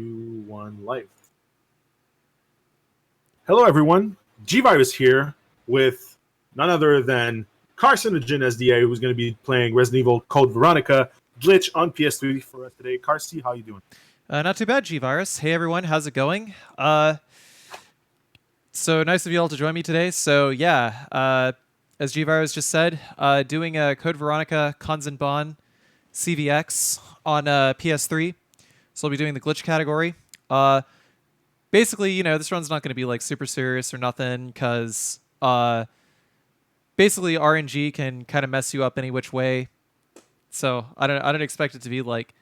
2, 1, live. Hello, everyone. G-Virus here with none other than CarcinogenSDA, who's going to be playing Resident Evil Code Veronica Glitch on PS3 for us today. Carcy, how you doing? Not too bad, G-Virus. Hey, everyone. How's it going? So nice of you all to join me today. So, yeah, as G-Virus just said, doing a Code Veronica Kanzenban CVX on PS3. So I'll be doing the glitch category. Basically, you know, this run's not going to be like super serious or nothing because basically RNG can kind of mess you up any which way. So I don't expect it to be like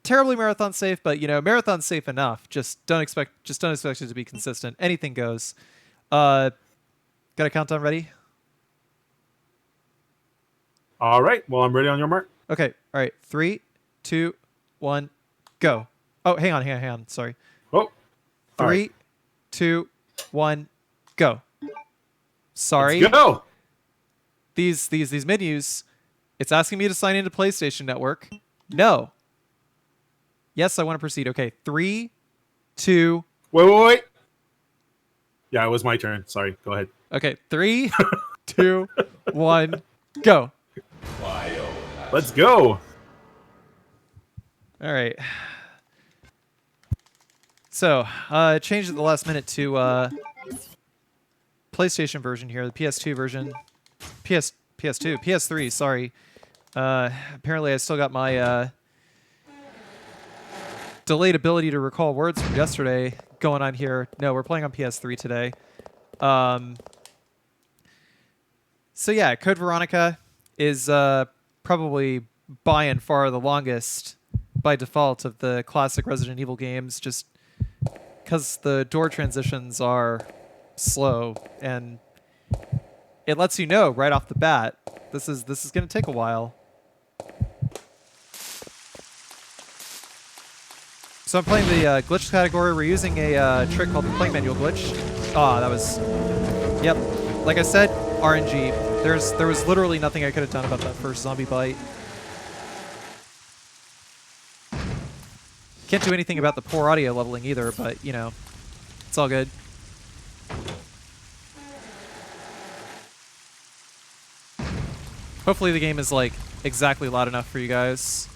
terribly marathon safe, but you know, marathon safe enough. Just don't expect it to be consistent. Anything goes. Got a countdown ready? All right. Well, I'm ready on your mark. Okay. All right. 3, 2, 1, go. Oh, hang on. Sorry. Oh. 3, right. 2, 1, go. Sorry. Let's go. These menus, it's asking me to sign into PlayStation Network. No. Yes, I want to proceed. Okay, 3, 2. Wait. Yeah, it was my turn. Sorry. Go ahead. Okay, 3, 2, 1, go. Let's go. All right. So, changed at the last minute to PlayStation version here, the PS2 version. PS3, sorry. Apparently I still got my delayed ability to recall words from yesterday going on here. No, we're playing on PS3 today. So yeah, Code Veronica is probably by and far the longest by default of the classic Resident Evil games, just because the door transitions are slow and it lets you know right off the bat this is going to take a while. So I'm playing the glitch category. We're using a trick called the play manual glitch. That was, yep. Like I said, RNG. There was literally nothing I could have done about that first zombie bite. Can't do anything about the poor audio leveling either, but you know, it's all good. Hopefully the game is like exactly loud enough for you guys.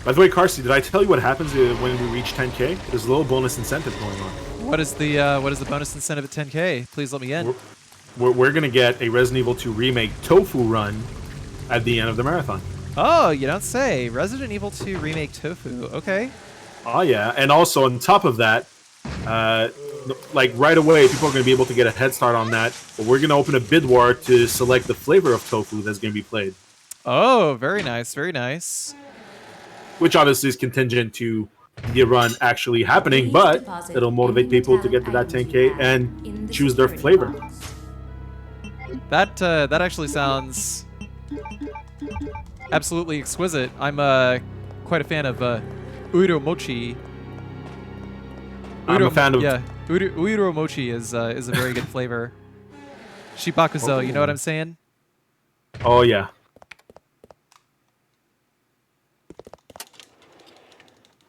By the way, Carcy, did I tell you what happens when we reach 10K? There's a little bonus incentive going on. What is the bonus incentive at 10K? Please let me in. We're gonna get a Resident Evil 2 remake Tofu run at the end of the marathon. Oh, you don't say. Resident Evil 2 remake Tofu. Okay. Oh yeah, and also on top of that, like right away, people are going to be able to get a head start on that. But we're going to open a bid war to select the flavor of tofu that's going to be played. Oh, very nice, very nice. Which obviously is contingent to the run actually happening, but it'll motivate people to get to that 10K and choose their flavor. That actually sounds absolutely exquisite. I'm quite a fan of Uiro Mochi. I'm a fan of... Yeah, Uiro Mochi is a very good flavor. Shibakuzo, you know what I'm saying? Oh, yeah.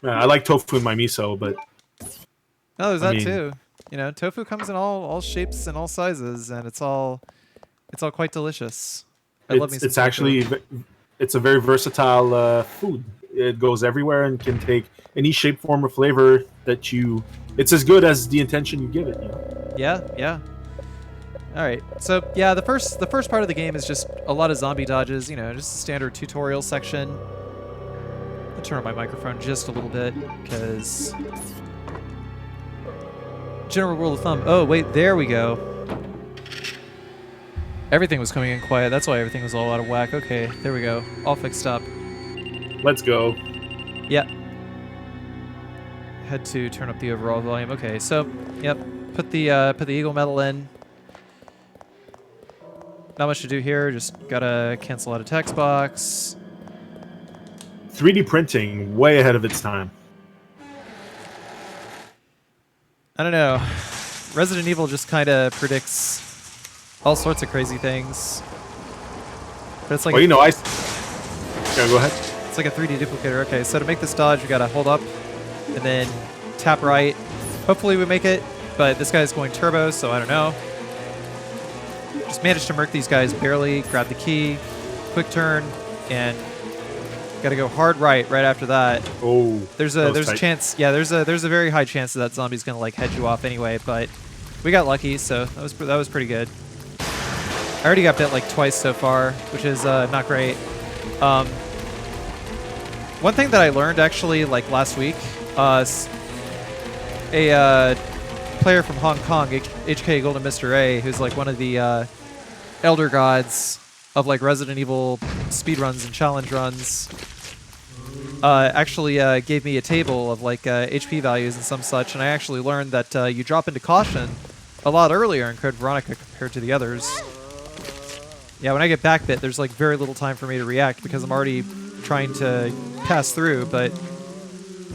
I like tofu in my miso, but... No, there's that too. You know, tofu comes in all shapes and all sizes, and it's all quite delicious. I love me some tofu. It's a very versatile food. It goes everywhere and can take any shape, form, or flavor that you... It's as good as the intention you give it. You know? Yeah. All right. So yeah, the first part of the game is just a lot of zombie dodges. You know, just a standard tutorial section. I'll turn on my microphone just a little bit because general rule of thumb. Oh wait, there we go. Everything was coming in quiet. That's why everything was all out of whack. Okay, there we go. All fixed up. Let's go. Yeah. Had to turn up the overall volume. Okay, so yep, put the eagle medal in. Not much to do here. Just gotta cancel out a text box. 3D printing way ahead of its time. I don't know. Resident Evil just kind of predicts all sorts of crazy things. But it's like well, you know, yeah, go ahead. It's like a 3D duplicator. Okay, so to make this dodge, we gotta hold up and then tap right. Hopefully we make it, but this guy's going turbo, so I don't know. Just managed to murk these guys barely. Grab the key, quick turn, and gotta go hard right after that. Oh, there's a chance. Yeah, there's a very high chance that zombie's gonna like head you off anyway, but we got lucky, so that was pretty good. I already got bit like twice so far, which is not great. One thing that I learned actually like last week, a player from Hong Kong, HK Golden Mr. A, who's like one of the elder gods of like Resident Evil speedruns and challenge runs, actually gave me a table of like HP values and some such, and I actually learned that you drop into caution a lot earlier in Code Veronica compared to the others. Yeah, when I get back bit, there's like very little time for me to react because I'm already trying to pass through, but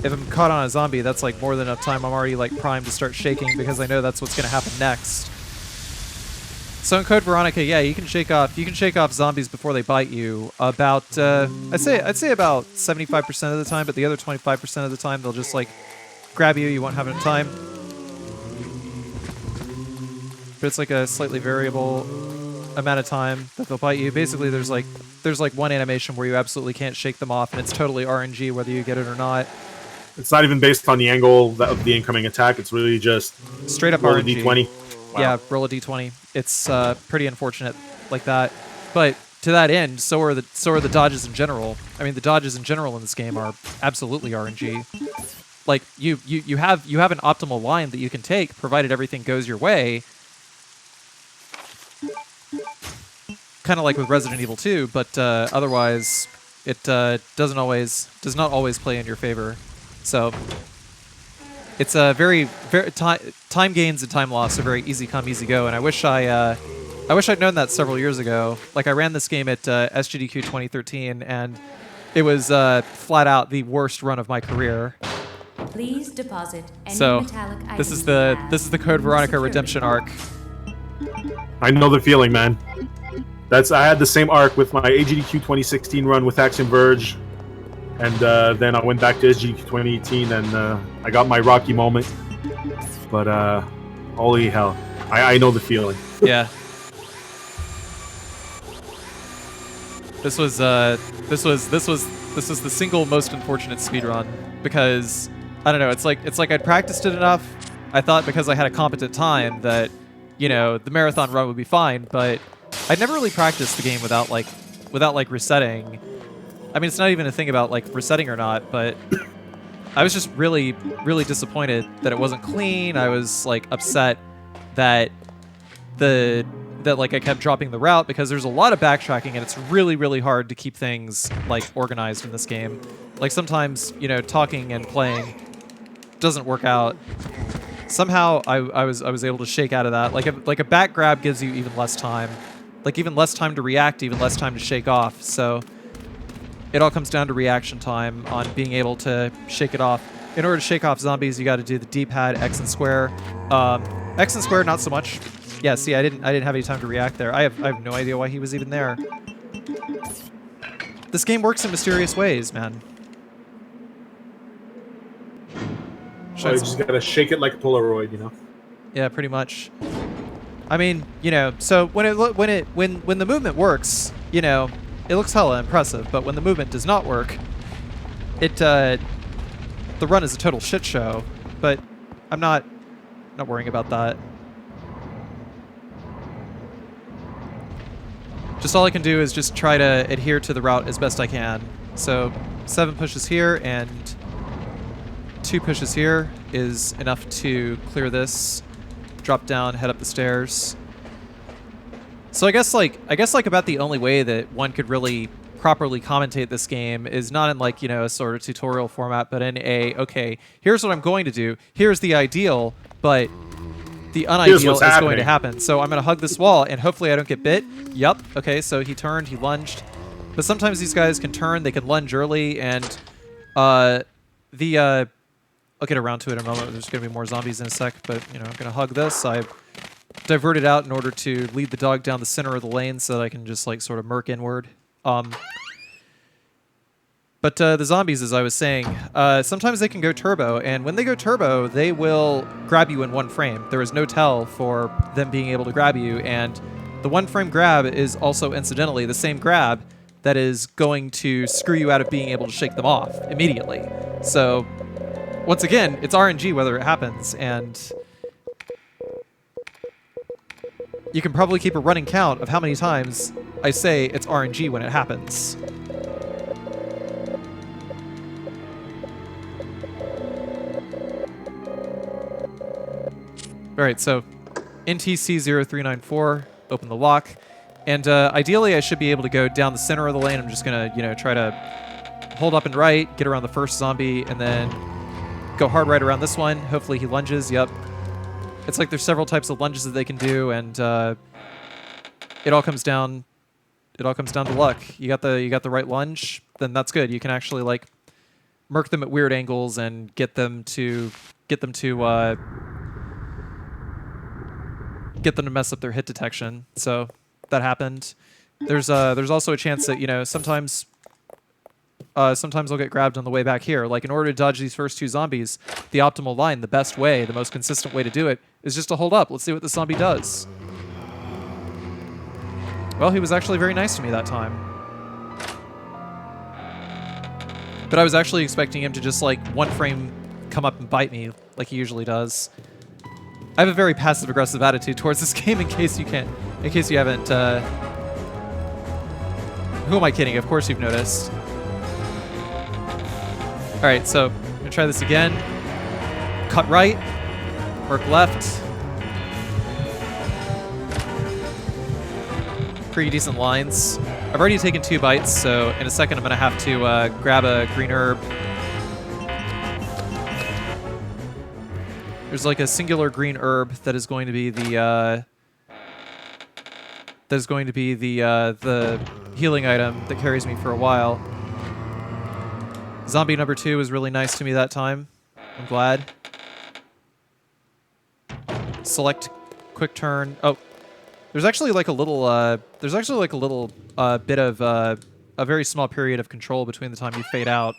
if I'm caught on a zombie, that's like more than enough time. I'm already like primed to start shaking because I know that's what's going to happen next. So in Code Veronica, yeah, you can shake off zombies before they bite you. About I'd say about 75% of the time, but the other 25% of the time they'll just like grab you. You won't have enough time. But it's like a slightly variable amount of time that they'll bite you. Basically, there's like one animation where you absolutely can't shake them off, and it's totally RNG whether you get it or not. It's not even based on the angle of the incoming attack. It's really just straight up roll RNG. a d20. Wow. Yeah, roll a d20. It's pretty unfortunate like that. But to that end, so are the dodges in general. I mean, the dodges in general in this game are absolutely RNG. Like you have an optimal line that you can take, provided everything goes your way. Kind of like with Resident Evil 2, but otherwise it does not always play in your favor. So it's a very time gains and time loss are very easy come, easy go, and I wish I'd known that several years ago. Like I ran this game at SGDQ 2013, and it was flat out the worst run of my career. Please deposit any so metallic this is items the Code Veronica redemption arc. I know the feeling, man. I had the same arc with my AGDQ 2016 run with Axiom Verge, and then I went back to SGDQ 2018, and I got my Rocky moment. But holy hell, I know the feeling. Yeah. This was the single most unfortunate speedrun because I don't know. It's like I'd practiced it enough. I thought because I had a competent time that the marathon run would be fine, but I'd never really practiced the game without resetting. I mean, it's not even a thing about like resetting or not, but I was just really, really disappointed that it wasn't clean. I was like upset that like I kept dropping the route because there's a lot of backtracking and it's really, really hard to keep things like organized in this game. Like sometimes, talking and playing doesn't work out. Somehow I was able to shake out of that. Like a back grab gives you even less time. Like even less time to react, even less time to shake off. So it all comes down to reaction time on being able to shake it off. In order to shake off zombies, you got to do the D-pad, X and square. X and square, not so much. Yeah, see, I didn't have any time to react there. I have no idea why he was even there. This game works in mysterious ways, man. So you just gotta shake it like a Polaroid, Yeah, pretty much. I mean, so when the movement works, it looks hella impressive. But when the movement does not work, the run is a total shit show. But I'm not worrying about that. Just all I can do is just try to adhere to the route as best I can. So 7 pushes here and 2 pushes here is enough to clear this. Drop down, head up the stairs. So I guess about the only way that one could really properly commentate this game is not in like, a sort of tutorial format, but in okay, here's what I'm going to do. Here's the ideal, but the unideal is going to happen. So I'm going to hug this wall and hopefully I don't get bit. Yup. Okay, so he turned, he lunged. But sometimes these guys can turn, they can lunge early, and I'll get around to it in a moment. There's going to be more zombies in a sec, but, I'm going to hug this. I've diverted out in order to lead the dog down the center of the lane so that I can just, like, sort of murk inward. But the zombies, as I was saying, sometimes they can go turbo, and when they go turbo, they will grab you in one frame. There is no tell for them being able to grab you, and the one frame grab is also, incidentally, the same grab that is going to screw you out of being able to shake them off immediately. So, once again, it's RNG whether it happens, and you can probably keep a running count of how many times I say it's RNG when it happens. Alright, so NTC0394, open the lock, and ideally I should be able to go down the center of the lane. I'm just gonna, try to hold up and right, get around the first zombie, and then go hard right around this one. Hopefully he lunges, yep. It's like there's several types of lunges that they can do, and it all comes down to luck. You got the right lunge, then that's good. You can actually like murk them at weird angles and get them to mess up their hit detection. So that happened. There's also a chance that sometimes I'll get grabbed on the way back here. Like in order to dodge these first two zombies, the optimal line, the best way, the most consistent way to do it is just to hold up. Let's see what the zombie does. Well, he was actually very nice to me that time. But I was actually expecting him to just like one frame come up and bite me like he usually does. I have a very passive-aggressive attitude towards this game in case you haven't, who am I kidding? Of course you've noticed. Alright, so I'm gonna try this again. Cut right, work left. Pretty decent lines. I've already taken 2 bites, so in a second I'm gonna have to grab a green herb. There's like a singular green herb that is going to be the the healing item that carries me for a while. Zombie number 2 was really nice to me that time. I'm glad. Select quick turn. Oh, there's actually like a little bit of a very small period of control between the time you fade out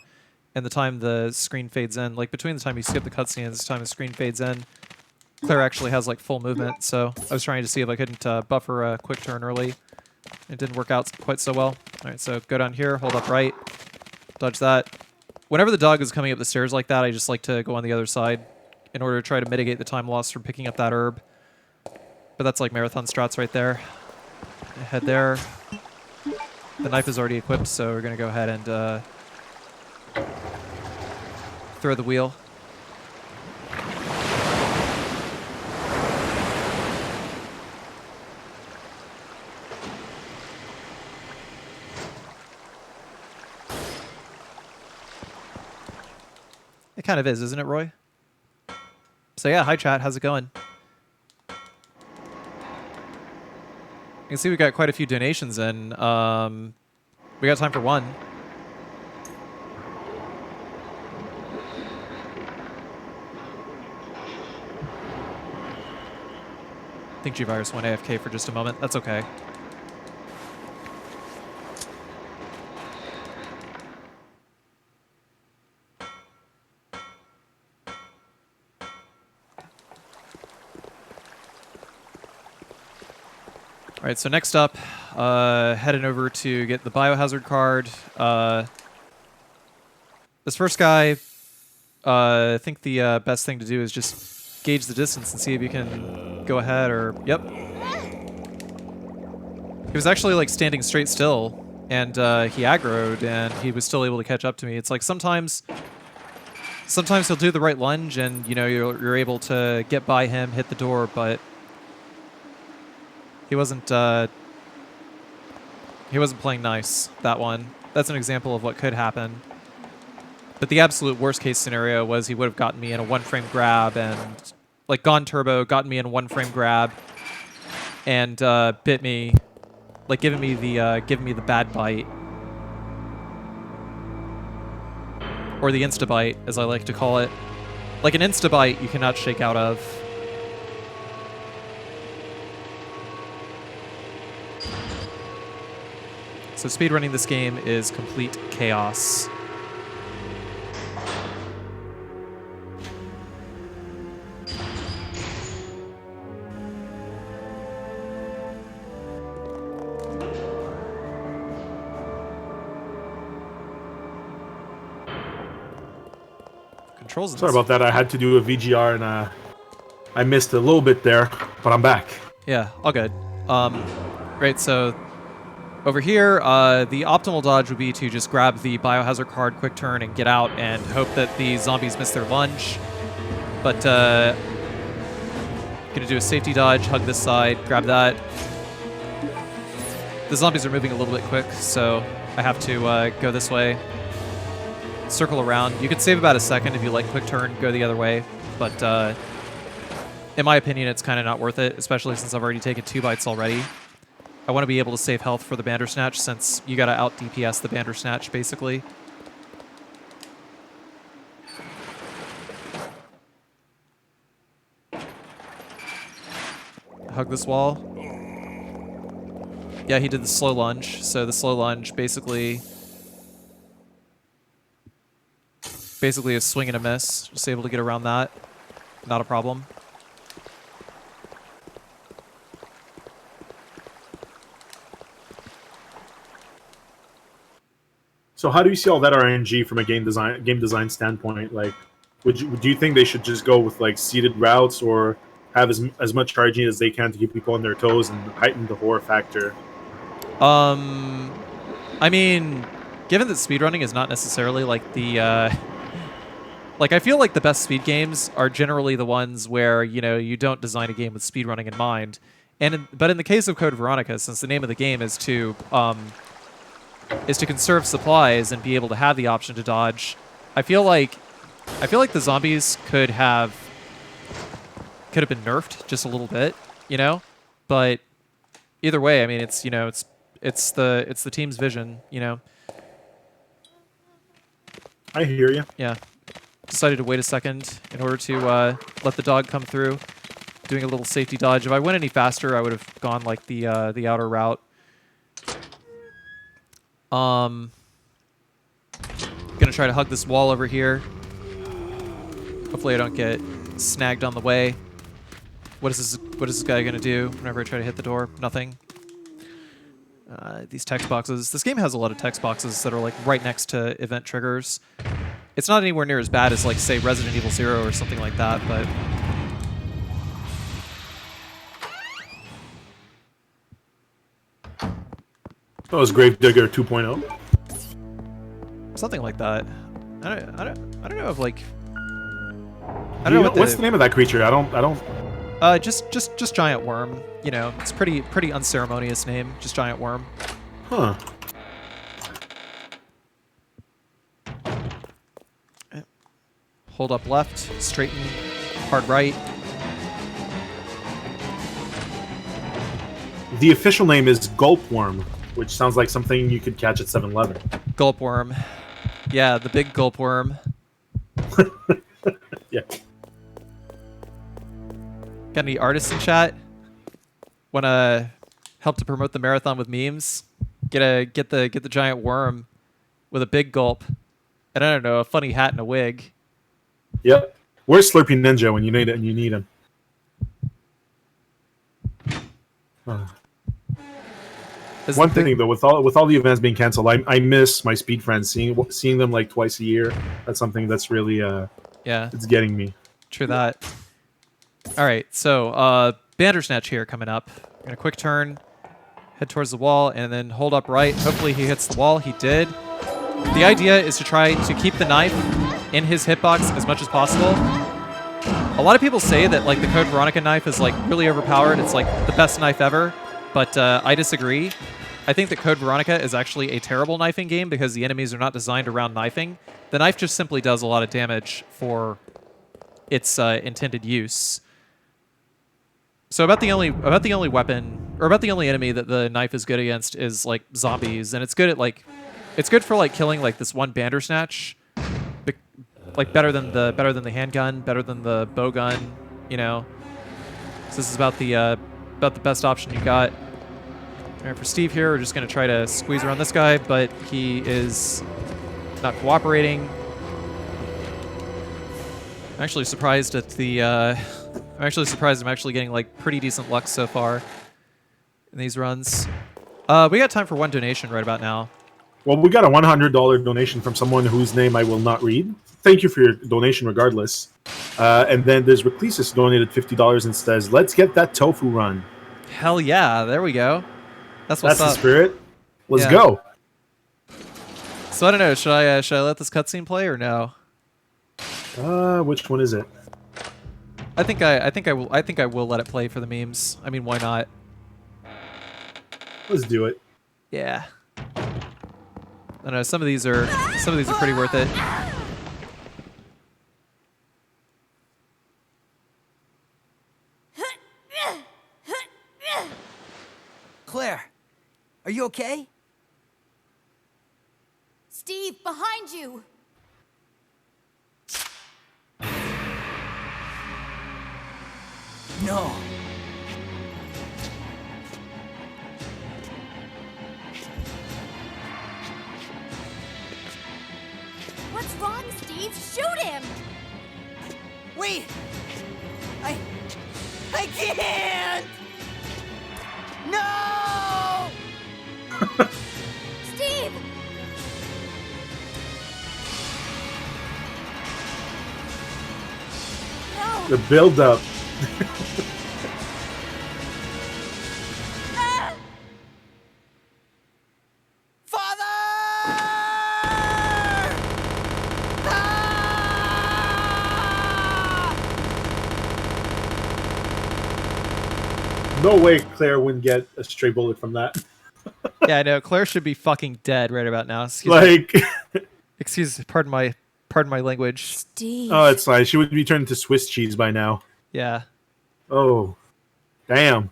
and the time the screen fades in. Like between the time you skip the cutscene and the time the screen fades in, Claire actually has like full movement. So I was trying to see if I couldn't buffer a quick turn early. It didn't work out quite so well. All right, so go down here, hold up right, dodge that. Whenever the dog is coming up the stairs like that, I just like to go on the other side in order to try to mitigate the time loss from picking up that herb. But that's like marathon strats right there. Head there. The knife is already equipped, so we're going to go ahead and throw the wheel. It kind of is, isn't it, Roy? So yeah, hi chat, how's it going? You can see we got quite a few donations in. We got time for one. I think G-Virus went AFK for just a moment. That's okay. All right, so next up, heading over to get the biohazard card. This first guy, I think the best thing to do is just gauge the distance and see if you can go ahead or... Yep. He was actually like standing straight still, and he aggroed, and he was still able to catch up to me. It's like sometimes he'll do the right lunge, and you're able to get by him, hit the door, but he wasn't playing nice, that one. That's an example of what could happen. But the absolute worst case scenario was he would have gotten me in a one-frame grab and like gone turbo, gotten me in a one-frame grab, and bit me, like giving me the bad bite. Or the insta-bite, as I like to call it. Like an insta-bite you cannot shake out of. So speedrunning this game is complete chaos. Controls. Sorry about that. I had to do a VGR and I missed a little bit there, but I'm back. Yeah, all good. Great. So over here, the optimal dodge would be to just grab the biohazard card, quick turn, and get out, and hope that the zombies miss their lunge. But gonna do a safety dodge, hug this side, grab that. The zombies are moving a little bit quick, so I have to go this way. Circle around. You could save about a second if you like quick turn, go the other way, but in my opinion, it's kind of not worth it, especially since I've already taken 2 bites already. I want to be able to save health for the Bandersnatch, since you gotta out DPS the Bandersnatch, basically. Hug this wall. Yeah, he did the slow lunge, so the slow lunge basically a swing and a miss. Just able to get around that. Not a problem. So how do you see all that RNG from a game design standpoint? Like, do you think they should just go with like seeded routes, or have as much RNG as they can to keep people on their toes and heighten the horror factor? I mean, given that speedrunning is not necessarily like the like, I feel like the best speed games are generally the ones where, you know, you don't design a game with speedrunning in mind. But in the case of Code Veronica, since the name of the game is to conserve supplies and be able to have the option to dodge, I feel like the zombies could have been nerfed just a little bit, you know? But either way, I mean, it's, you know, it's the team's vision, you know. I hear you. Yeah. Decided to wait a second in order to let the dog come through, doing a little safety dodge. If I went any faster, I would have gone like the outer route. Gonna try to hug this wall over here. Hopefully I don't get snagged on the way. What is this guy gonna do whenever I try to hit the door? Nothing. These text boxes. This game has a lot of text boxes that are like right next to event triggers. It's not anywhere near as bad as, like, say, Resident Evil 0 or something like that, but... That was Gravedigger 2.0. Something like that. I don't know if, like... What's the name of that creature? I don't... Just giant worm. You know, it's pretty unceremonious name. Just giant worm. Huh. Hold up left, straighten, hard right. The official name is Gulpworm, which sounds like something you could catch at 7-Eleven. Gulpworm. Yeah, the big gulpworm. Yeah. Got any artists in chat? Wanna help to promote the marathon with memes? Get the giant worm with a big gulp, and I don't know, a funny hat and a wig. Yep. Where's Slurpee Ninja when you need it and you need him? One thing though, with all the events being canceled, I miss my speed friends. Seeing them like twice a year. That's something that's really yeah, it's getting me. True that. All right, so Bandersnatch here coming up. I'm gonna quick turn, head towards the wall, and then hold up right. Hopefully he hits the wall. He did. The idea is to try to keep the knife in his hitbox as much as possible. A lot of people say that like the Code Veronica knife is like really overpowered. It's like the best knife ever, but I disagree. I think that Code Veronica is actually a terrible knifing game because the enemies are not designed around knifing. The knife just simply does a lot of damage for its intended use. So about the only weapon, or about the only enemy that the knife is good against is like zombies, and it's good at like, it's good for like killing like this one Bandersnatch, like better than the handgun, better than the bow gun, you know. So this is about the best option you got. All right, for Steve here, we're just gonna try to squeeze around this guy, but he is not cooperating. I'm actually surprised at the. I'm actually surprised I'm actually getting like pretty decent luck so far in these runs. We got time for one donation right about now. Well, we got a $100 donation from someone whose name I will not read. Thank you for your donation regardless. And then there's Reclesis donated $50 and says, let's get that tofu run. Hell yeah, there we go. That's what's That's the up. spirit. Let's Yeah. go. So I don't know, should I let this cutscene play or no? Which one is it? I think I will let it play for the memes. I mean, why not? Let's do it. Yeah. I don't know, some of these are pretty worth it. Claire, are you okay? Steve, behind you! No. What's wrong, Steve? Shoot him! Wait! I can't! No! Steve! No! The build-up. Ah! Father! Ah! No way Claire wouldn't get a stray bullet from that. Yeah, I know. Claire should be fucking dead right about now. Pardon my language. Steve. Oh, it's like she would be turned into Swiss cheese by now. Yeah. Oh, damn.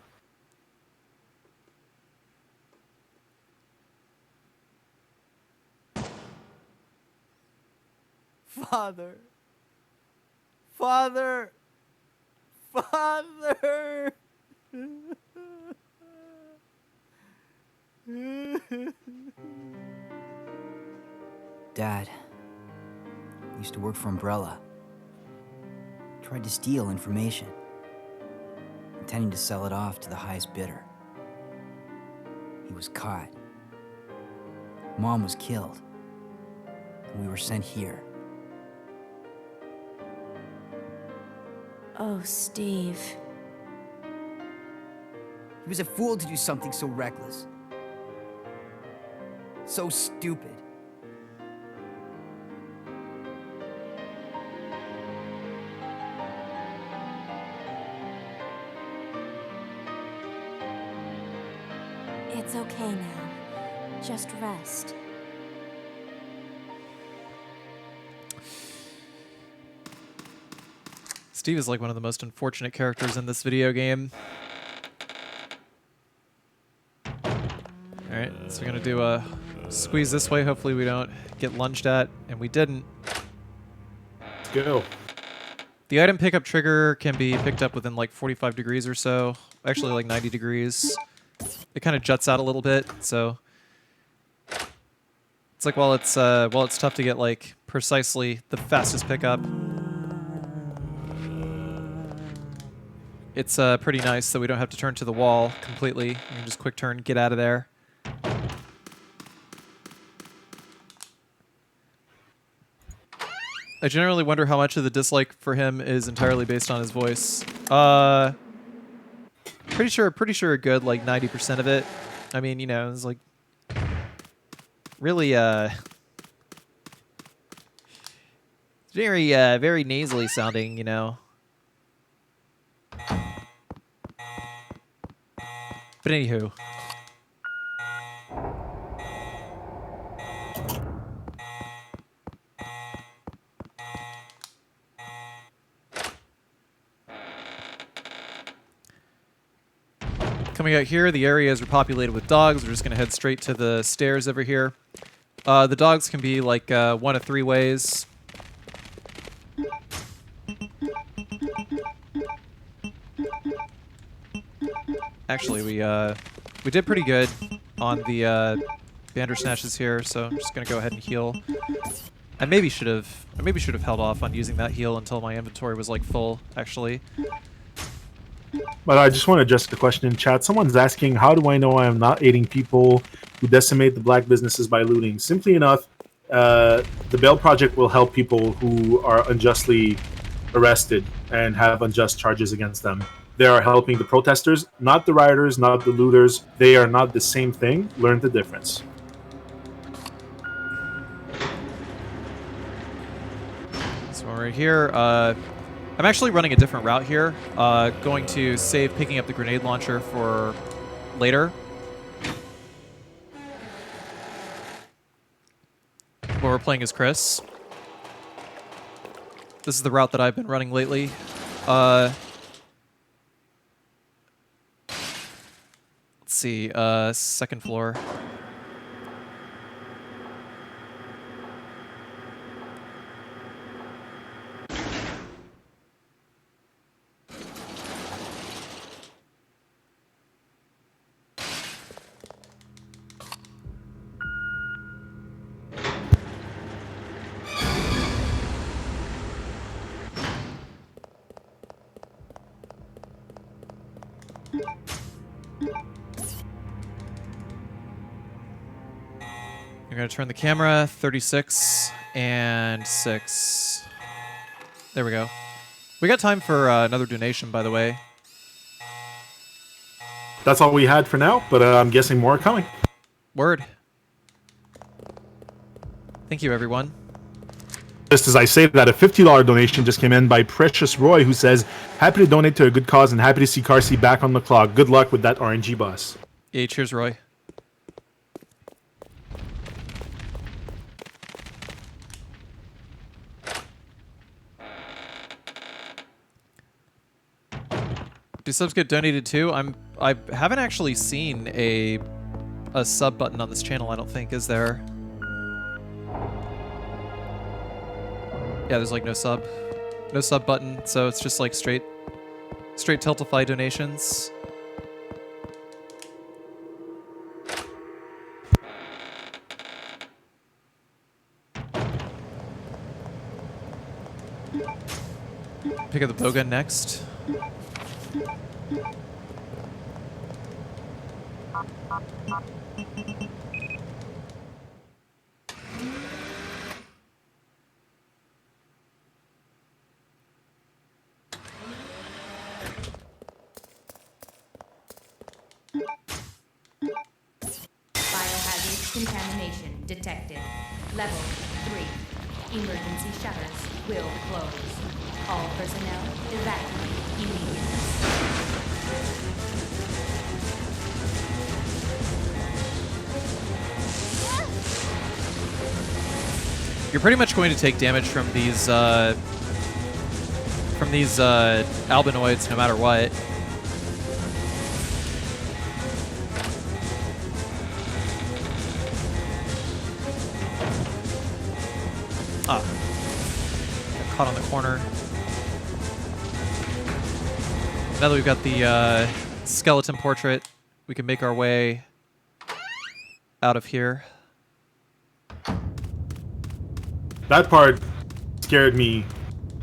Father. Father. Father. Dad used to work for Umbrella. Tried to steal information, intending to sell it off to the highest bidder. He was caught. Mom was killed. And we were sent here. Oh, Steve. He was a fool to do something so reckless. So stupid. It's okay now. Just rest. Steve is like one of the most unfortunate characters in this video game. Alright, so we're gonna do a squeeze this way. Hopefully we don't get lunged at, and we didn't. Let's go. The item pickup trigger can be picked up within like 45 degrees or so. Actually like 90 degrees. It kind of juts out a little bit, so it's like while it's tough to get like precisely the fastest pickup, it's pretty nice that we don't have to turn to the wall completely. You can just quick turn, get out of there. I generally wonder how much of the dislike for him is entirely based on his voice. Pretty sure a good like 90% of it. I mean, you know, it's like really very nasally sounding, you know. But anywho. Coming out here, the area is repopulated with dogs. We're just going to head straight to the stairs over here. The dogs can be like one of three ways. Actually, we did pretty good on the Bandersnatches here, so I'm just going to go ahead and heal. I maybe should have held off on using that heal until my inventory was like full, actually. But I just want to address the question in chat. Someone's asking, how do I know I am not aiding people who decimate the black businesses by looting? Simply enough, the Bail Project will help people who are unjustly arrested and have unjust charges against them. They are helping the protesters, not the rioters, not the looters. They are not the same thing. Learn the difference. So right here, I'm actually running a different route here. Going to save picking up the grenade launcher for later. When we're playing as Chris. This is the route that I've been running lately. Let's see, second floor. I'm going to turn the camera, 36 and 6. There we go. We got time for another donation, by the way. That's all we had for now, but I'm guessing more are coming. Word. Thank you, everyone. Just as I say that, a $50 donation just came in by Precious Roy, who says, happy to donate to a good cause and happy to see Carcy back on the clock. Good luck with that RNG bus. Yeah, cheers, Roy. Do subs get donated too? I haven't actually seen a sub button on this channel, I don't think, is there? Yeah, there's like no sub button, so it's just like straight Tiltify donations. Pick up the bowgun next. Biohazard contamination detected. Level 3. Emergency shutters will close. All personnel evacuate immediately. You're pretty much going to take damage from these albinoids no matter what. Ah. Got caught on the corner. Now that we've got the skeleton portrait, we can make our way out of here. That part scared me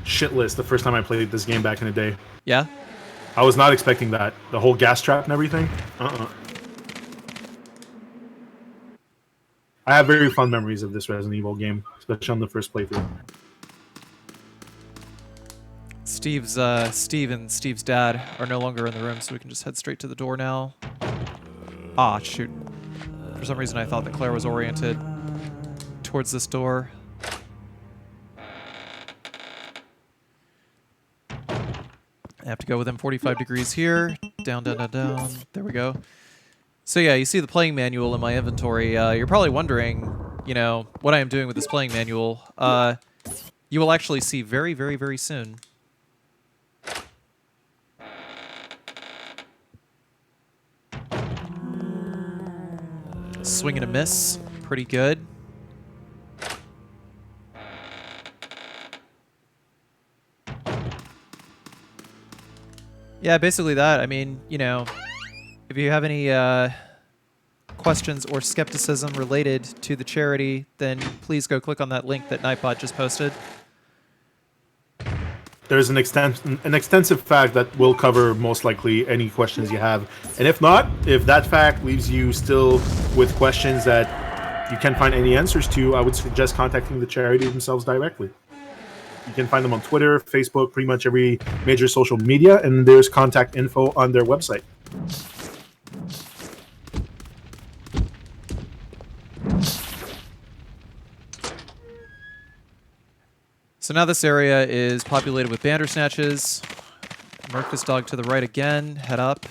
shitless the first time I played this game back in the day. Yeah? I was not expecting that. The whole gas trap and everything. I have very fond memories of this Resident Evil game, especially on the first playthrough. Steve and Steve's dad are no longer in the room, so we can just head straight to the door now. Ah, shoot. For some reason I thought that Claire was oriented towards this door. I have to go within 45 degrees here. Down, down, down, down. There we go. So yeah, you see the playing manual in my inventory. You're probably wondering, you know, what I am doing with this playing manual. You will actually see very, very, very soon. Swing and a miss. Pretty good. Yeah, basically that. I mean, you know, if you have any questions or skepticism related to the charity, then please go click on that link that Nightbot just posted. there's an extensive fact that will cover most likely any questions you have. And if not, if that fact leaves you still with questions that you can't find any answers to, I would suggest contacting the charity themselves directly. You can find them on Twitter, Facebook, pretty much every major social media, and there's contact info on their website. So now this area is populated with Bandersnatches. Mark this dog to the right again. Head up.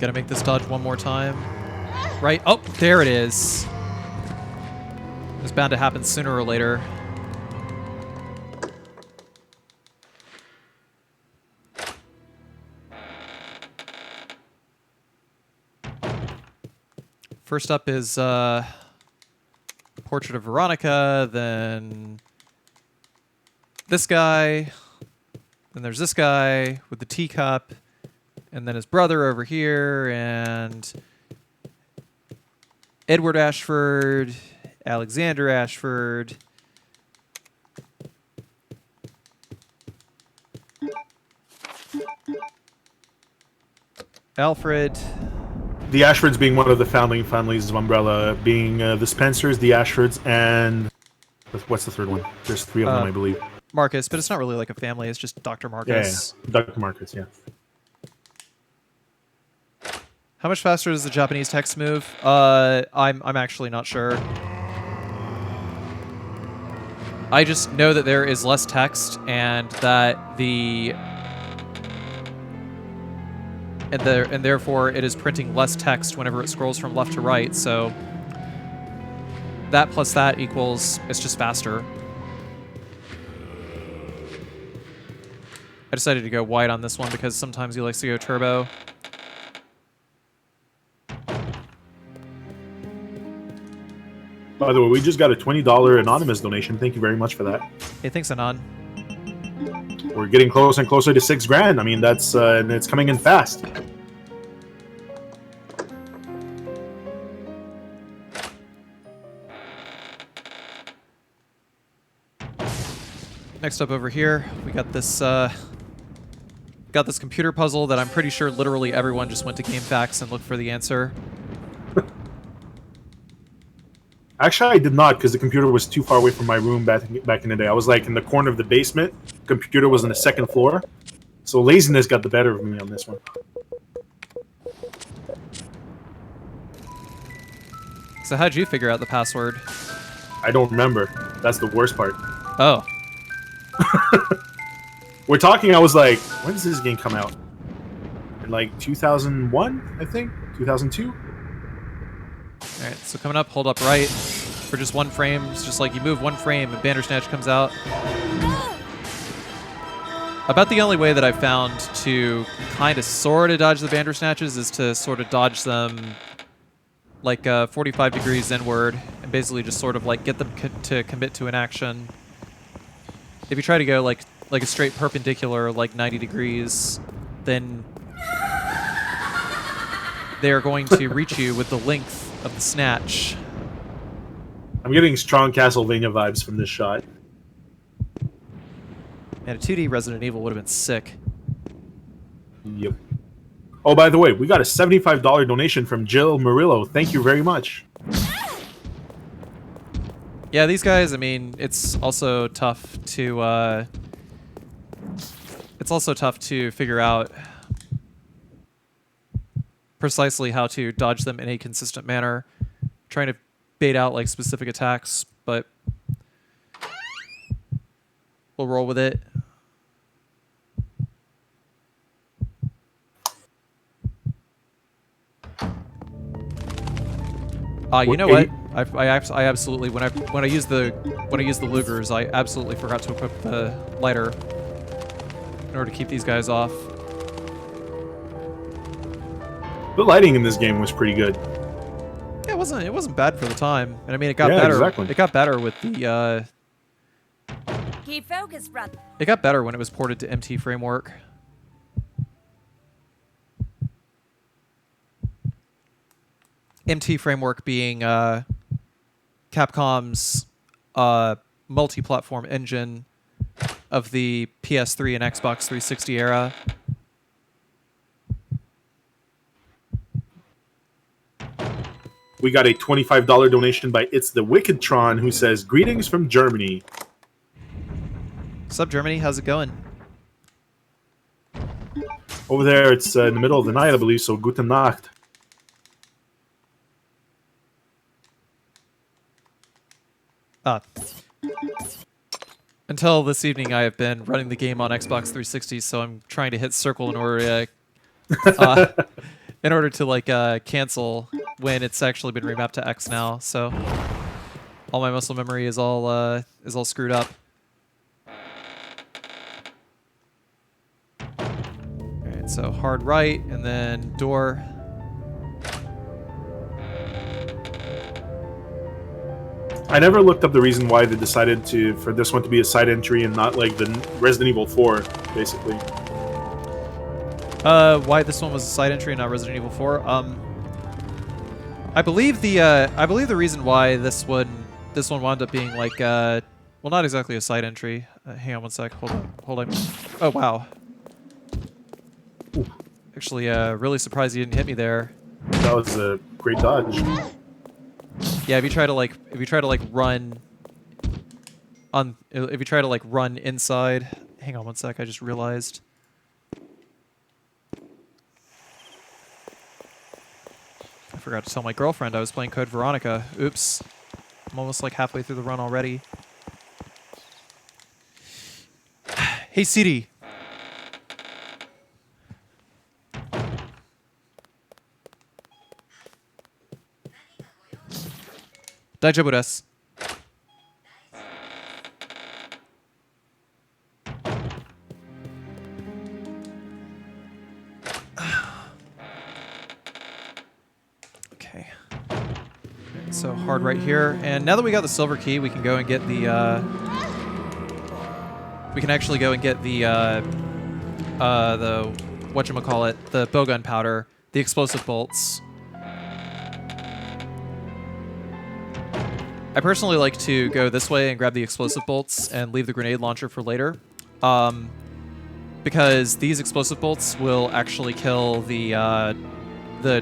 Gotta make this dodge one more time. Right. Oh, there it is. It's bound to happen sooner or later. First up is Portrait of Veronica, then this guy, then there's this guy with the teacup, and then his brother over here, and Edward Ashford, Alexander Ashford, Alfred. The Ashfords being one of the founding families of Umbrella, being the Spencers, the Ashfords, and what's the third one? There's three of them, I believe. Marcus, but it's not really like a family. It's just Dr. Marcus. Yeah. Dr. Marcus, yeah. How much faster does the Japanese text move? I'm actually not sure. I just know that there is less text and that and therefore it is printing less text whenever it scrolls from left to right. So that plus that equals it's just faster. I decided to go wide on this one because sometimes he likes to go turbo. By the way, we just got a $20 anonymous donation. Thank you very much for that. Hey, thanks, Anon. We're getting closer and closer to $6,000. I mean, that's and it's coming in fast. Next up over here, we got this computer puzzle that I'm pretty sure literally everyone just went to GameFAQs and looked for the answer. Actually, I did not, because the computer was too far away from my room back in the day. I was like in the corner of the basement. The computer was on the second floor. So laziness got the better of me on this one. So how'd you figure out the password? I don't remember. That's the worst part. Oh. We're talking, I was like, when does this game come out? In like 2001, I think? 2002? Alright, so coming up, hold up right for just one frame. It's just like you move one frame and Bandersnatch comes out. About the only way that I've found to kind of sort of dodge the Bandersnatches is to sort of dodge them like 45 degrees inward and basically just sort of like get them to commit to an action. If you try to go like a straight perpendicular, like 90 degrees, then they are going to reach you with the length of the snatch. I'm getting strong Castlevania vibes from this shot. And a 2D Resident Evil would have been sick. Yep. Oh, by the way, we got a $75 donation from Jill Murillo. Thank you very much. Yeah, these guys, I mean, it's also tough to figure out precisely how to dodge them in a consistent manner. Trying to bait out like specific attacks, but we'll roll with it. You know what? I absolutely when I use the Lugers, I absolutely forgot to equip the lighter in order to keep these guys off. The lighting in this game was pretty good. Yeah, it wasn't bad for the time, and I mean it got better. Exactly. It got better with the Keep focused, brother. It got better when it was ported to MT Framework. MT Framework being Capcom's multi-platform engine of the PS3 and Xbox 360 era. We got a $25 donation by It's the Wickedtron, who says, "Greetings from Germany." What's up, Germany? How's it going? Over there, it's in the middle of the night, I believe, so guten Nacht. Until this evening, I have been running the game on Xbox 360, so I'm trying to hit circle in order to like cancel when it's actually been remapped to X now. So all my muscle memory is all screwed up. All right, so hard right, and then door. I never looked up the reason why they decided for this one to be a side entry and not like the Resident Evil 4, basically. Why this one was a side entry and not Resident Evil 4? I believe the reason why this one wound up being like well, not exactly a side entry. Hang on one sec. Hold on. Oh wow. Ooh. Actually, really surprised you didn't hit me there. That was a great dodge. Yeah, if you try to run inside. Hang on one sec. I just realized. I forgot to tell my girlfriend I was playing Code Veronica. Oops. I'm almost like halfway through the run already. Hey, Siri. Daijoubu desu. Okay. So hard right here, and now that we got the silver key, we can go and get the. We can actually go and get the whatchamacallit, the bowgun powder, the explosive bolts. I personally like to go this way and grab the explosive bolts and leave the grenade launcher for later, because these explosive bolts will actually kill the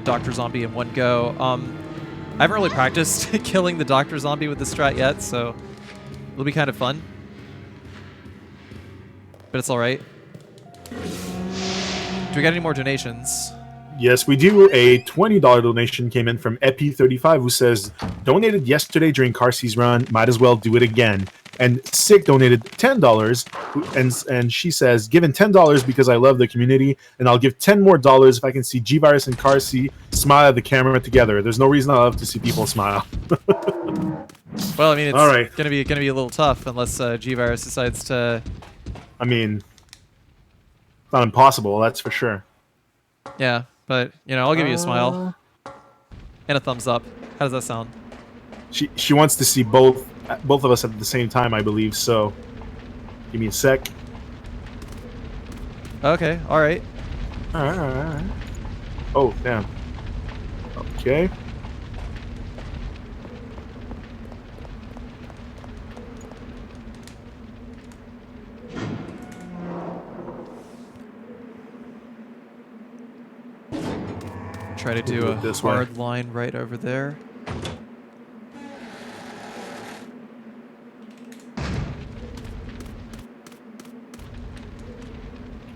Dr. Zombie in one go. I haven't really practiced killing the Dr. Zombie with this strat yet, so it'll be kind of fun. But it's all right. Do we got any more donations? Yes, we do. A $20 donation came in from Epi35, who says, "Donated yesterday during Carcinogen's run. Might as well do it again." And Sick donated $10, and she says, "Given $10 because I love the community, and I'll give $10 more if I can see G-Virus and Carci smile at the camera together. There's no reason I love to see people smile." Well, I mean, it's all right. gonna be a little tough unless G-Virus decides to. I mean, it's not impossible, that's for sure. Yeah, but you know, I'll give you a smile and a thumbs up. How does that sound? She wants to see both of us at the same time, I believe. So, give me a sec. Okay, all right. All right. Oh, damn. Okay. Try to do a hard line right over there.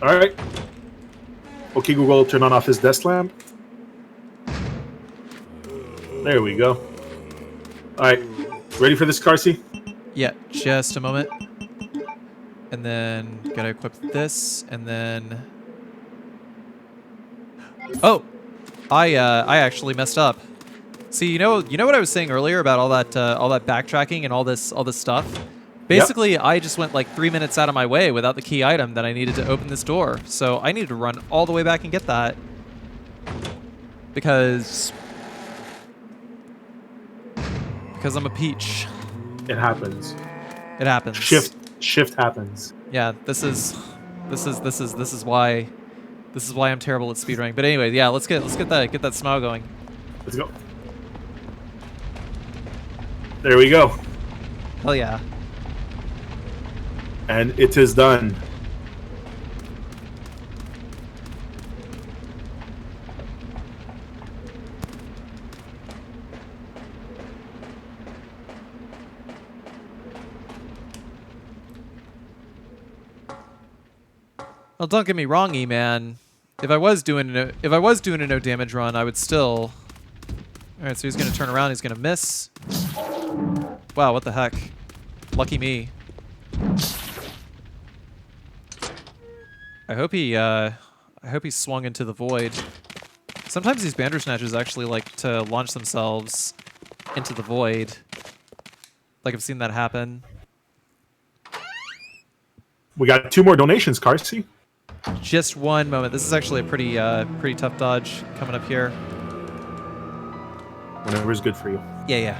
All right. Okay, Google, turn on off his desk lamp. There we go. All right. Ready for this, Carci? Yeah, just a moment. And then gotta equip this, and then. Oh, I actually messed up. See, you know what I was saying earlier about all that backtracking and all this stuff. Basically, yep. I just went like 3 minutes out of my way without the key item that I needed to open this door. So I needed to run all the way back and get that because I'm a peach. It happens. It happens. Shift shift happens. Yeah, this is why I'm terrible at speedrunning. But anyway, yeah, let's get that smile going. Let's go. There we go. Hell yeah. And it is done. Well, don't get me wrong, E-Man. If I was doing a no damage run, I would still. All right, so he's gonna turn around. He's gonna miss. Wow, what the heck? Lucky me. I hope he swung into the void. Sometimes these Bandersnatches actually like to launch themselves into the void. Like I've seen that happen. We got 2 more donations, Carcy. Just one moment. This is actually a pretty tough dodge coming up here. Whatever is good for you. Yeah, yeah.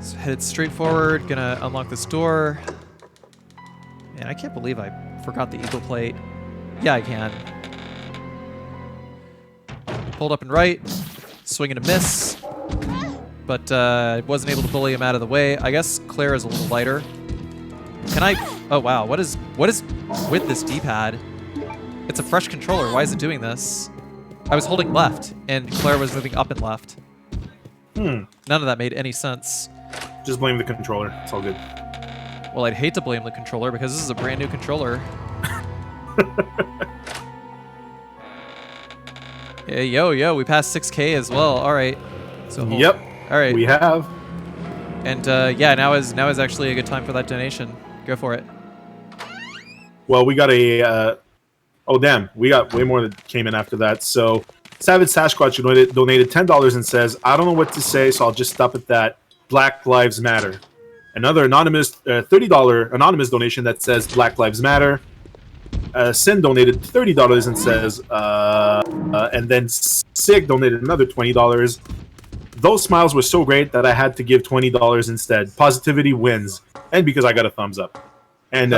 So headed straight forward. Gonna unlock this door. Man, I can't believe I forgot the eagle plate. Yeah, I can. Pulled up and right. Swing and a miss. But wasn't able to bully him out of the way. I guess Claire is a little lighter. Can I... Oh, wow. What is with this D-pad? It's a fresh controller. Why is it doing this? I was holding left, and Claire was moving up and left. None of that made any sense. Just blame the controller. It's all good. Well, I'd hate to blame the controller, because this is a brand new controller. Yeah, yo, we passed 6K as well. All right. So Yep. All right. We have. And yeah, now is actually a good time for that donation. Go for it. Well, we got a... oh, damn. We got way more that came in after that. So, Savage Sasquatch donated $10 and says, I don't know what to say, so I'll just stop at that. Black Lives Matter. Another anonymous $30 anonymous donation that says Black Lives Matter. Sin donated $30 and says, and then Sig donated another $20. Those smiles were so great that I had to give $20 instead. Positivity wins. And because I got a thumbs up. And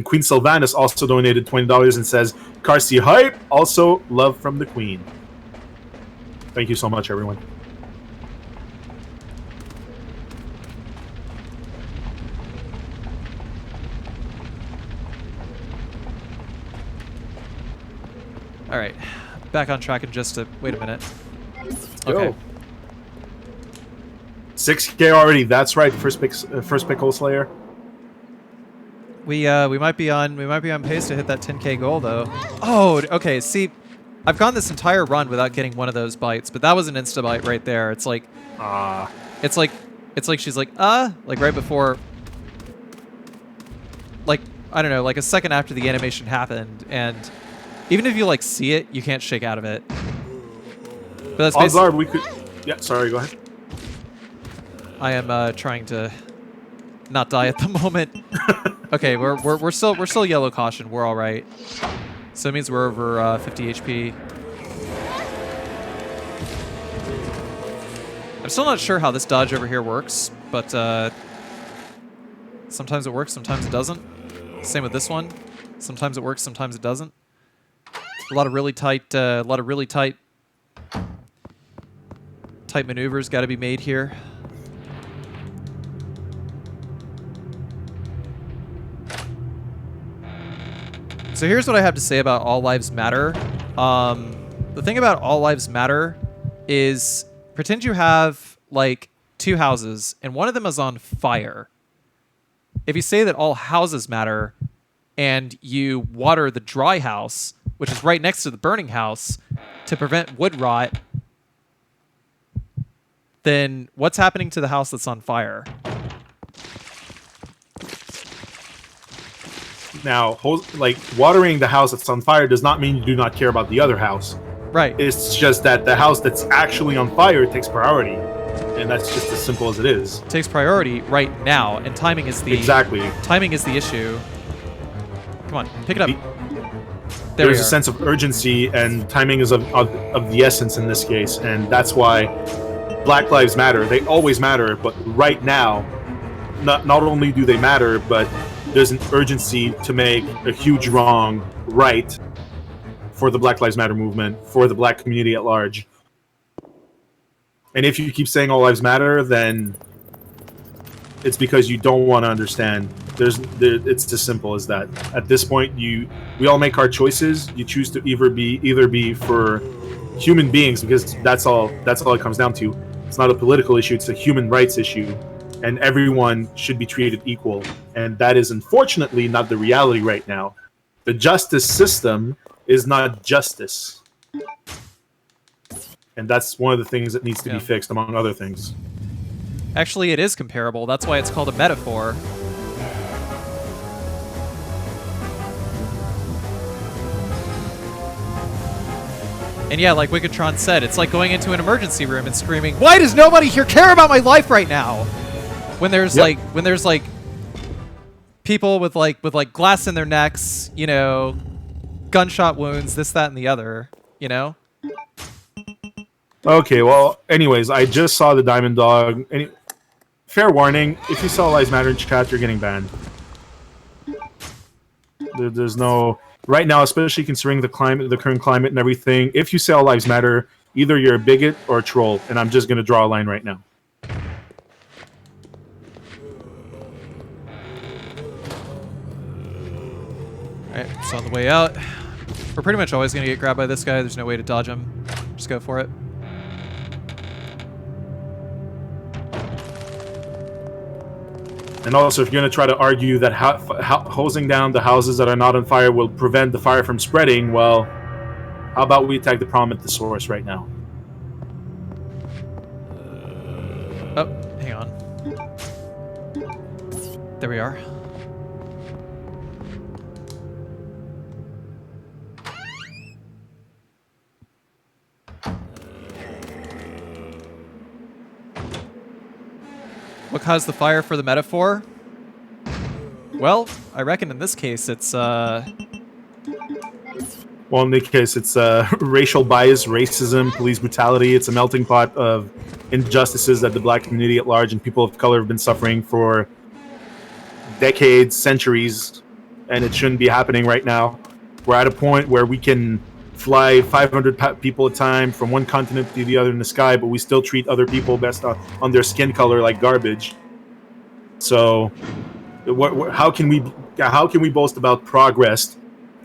Queen Sylvanus also donated $20 and says, Carcy hype, also love from the Queen. Thank you so much, everyone. All right, back on track in just a... Wait a minute. Go. Okay. 6K already. That's right. First pick Hole Slayer. We might be on pace to hit that 10K goal though. Oh, okay. See, I've gone this entire run without getting one of those bites, but that was an insta bite right there. It's like, it's like she's like right before, like I don't know, like a second after the animation happened, and even if you like see it, you can't shake out of it. But that's Odds are we could. Yeah, sorry. Go ahead. I am trying to not die at the moment. Okay, we're still yellow caution. We're all right. So it means we're over 50 HP. I'm still not sure how this dodge over here works, but sometimes it works, sometimes it doesn't. Same with this one. Sometimes it works, sometimes it doesn't. A lot of really tight, tight maneuvers got to be made here. So here's what I have to say about All Lives Matter. The thing about All Lives Matter is, pretend you have like 2 houses and one of them is on fire. If you say that all houses matter and you water the dry house, which is right next to the burning house, to prevent wood rot, then what's happening to the house that's on fire? Now, like, watering the house that's on fire does not mean you do not care about the other house. Right. It's just that the house that's actually on fire takes priority. And that's just as simple as it is. It takes priority right now, and timing is the... Exactly. Timing is the issue. Come on, pick it up. There There's a sense of urgency, and timing is of the essence in this case. And that's why Black Lives Matter. They always matter, but right now, not only do they matter, but there's an urgency to make a huge wrong right for the Black Lives Matter movement, for the black community at large. And if you keep saying all lives matter, then it's because you don't want to understand. It's as simple as that. At this point, we all make our choices. You choose to either be for human beings, because that's all it comes down to. It's not a political issue, it's a human rights issue. And everyone should be treated equal. And that is unfortunately not the reality right now. The justice system is not justice. And that's one of the things that needs to be fixed, among other things. Actually, it is comparable. That's why it's called a metaphor. And yeah, like Wickedtron said, it's like going into an emergency room and screaming, "Why does nobody here care about my life right now?" When there's like people with glass in their necks, you know, gunshot wounds, this, that, and the other, you know? Okay, well, anyways, I just saw the Diamond Dog. Fair warning, if you saw Lives Matter in chat, you're getting banned. There's no... Right now, especially considering the current climate and everything, if you say all lives matter, either you're a bigot or a troll, and I'm just going to draw a line right now. Alright, so on the way out, we're pretty much always going to get grabbed by this guy. There's no way to dodge him. Just go for it. And also, if you're going to try to argue that hosing down the houses that are not on fire will prevent the fire from spreading, well, how about we attack the problem at the source right now? Oh, hang on. There we are. What caused the fire for the metaphor? Well, I reckon in this case it's, Well, in this case, it's racial bias, racism, police brutality. It's a melting pot of injustices that the black community at large and people of color have been suffering for decades, centuries, and it shouldn't be happening right now. We're at a point where we can fly 500 people at a time from one continent to the other in the sky, but we still treat other people based on their skin color like garbage. So, how can we boast about progress,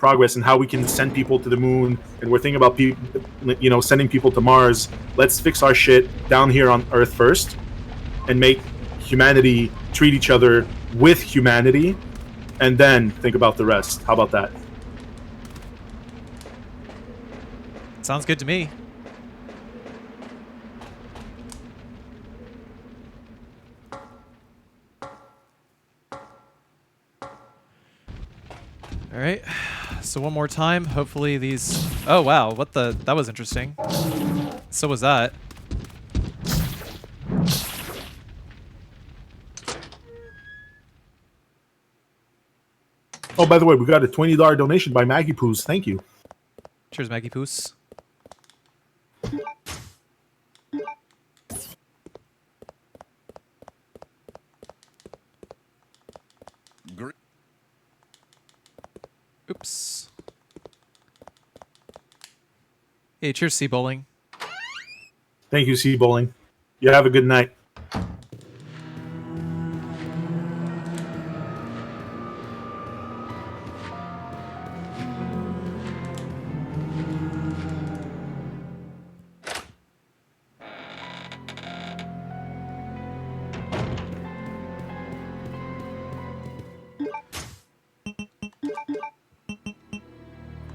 and how we can send people to the moon? And we're thinking about sending people to Mars. Let's fix our shit down here on Earth first, and make humanity treat each other with humanity, and then think about the rest. How about that? Sounds good to me. All right. So one more time. Hopefully these... Oh, wow. What the... That was interesting. So was that. Oh, by the way, we got a $20 donation by Maggie Poos. Thank you. Cheers, Maggie Poos. Oops. Hey, cheers, Sea Bowling. Thank you, Sea Bowling. You have a good night.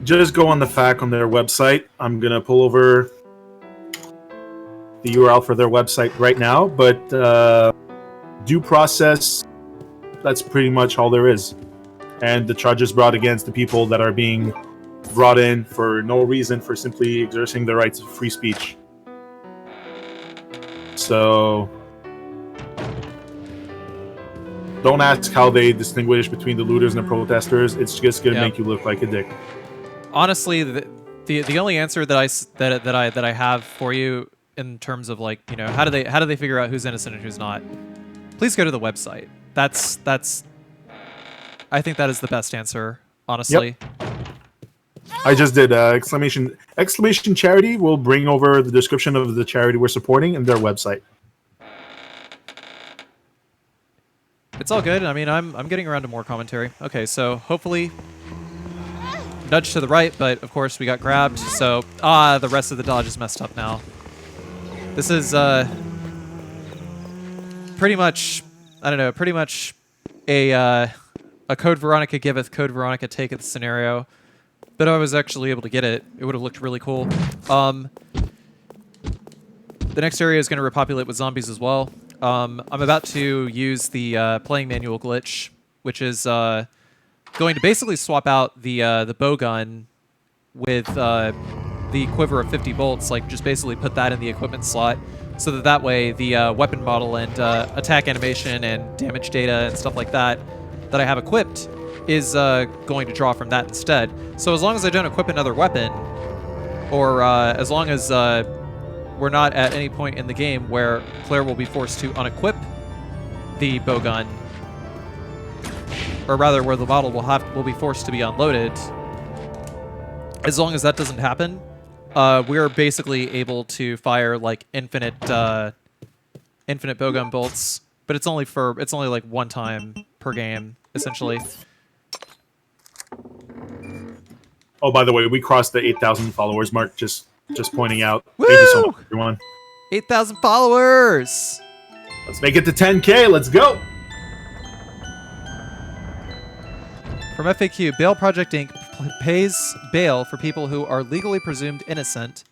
Just go on the FAQ on their website. I'm going to pull over the URL for their website right now, but due process, that's pretty much all there is. And the charges brought against the people that are being brought in for no reason, for simply exerting their rights of free speech. So don't ask how they distinguish between the looters and the protesters. It's just going to make you look like a dick. Honestly, the only answer that I have for you in terms of, like, you know, how do they figure out who's innocent and who's not? Please go to the website. That's I think that is the best answer, honestly. I just did exclamation charity. Will bring over the description of the charity we're supporting and their website. It's all good. I mean, I'm getting around to more commentary. Okay, so hopefully nudge to the right, but of course we got grabbed. So the rest of the dodge is messed up now. This is pretty much, I don't know, pretty much a Code Veronica giveth, Code Veronica taketh scenario. But if I was actually able to get it, it would have looked really cool. The next area is going to repopulate with zombies as well. I'm about to use the playing manual glitch, which is going to basically swap out the bow gun with the quiver of 50 bolts. Like, just basically put that in the equipment slot, so that way the weapon model and attack animation and damage data and stuff like that I have equipped is going to draw from that instead. So as long as I don't equip another weapon, or as long as we're not at any point in the game where Claire will be forced to unequip the bowgun, or rather where the model will be forced to be unloaded, as long as that doesn't happen, we're basically able to fire like infinite bowgun bolts, but it's only like one time per game, essentially. Oh, by the way, we crossed the 8,000 followers mark. Just pointing out. Woo! Thank you so much, everyone. 8,000 followers! Let's make it to 10K. Let's go. From FAQ, Bail Project Inc. pays bail for people who are legally presumed innocent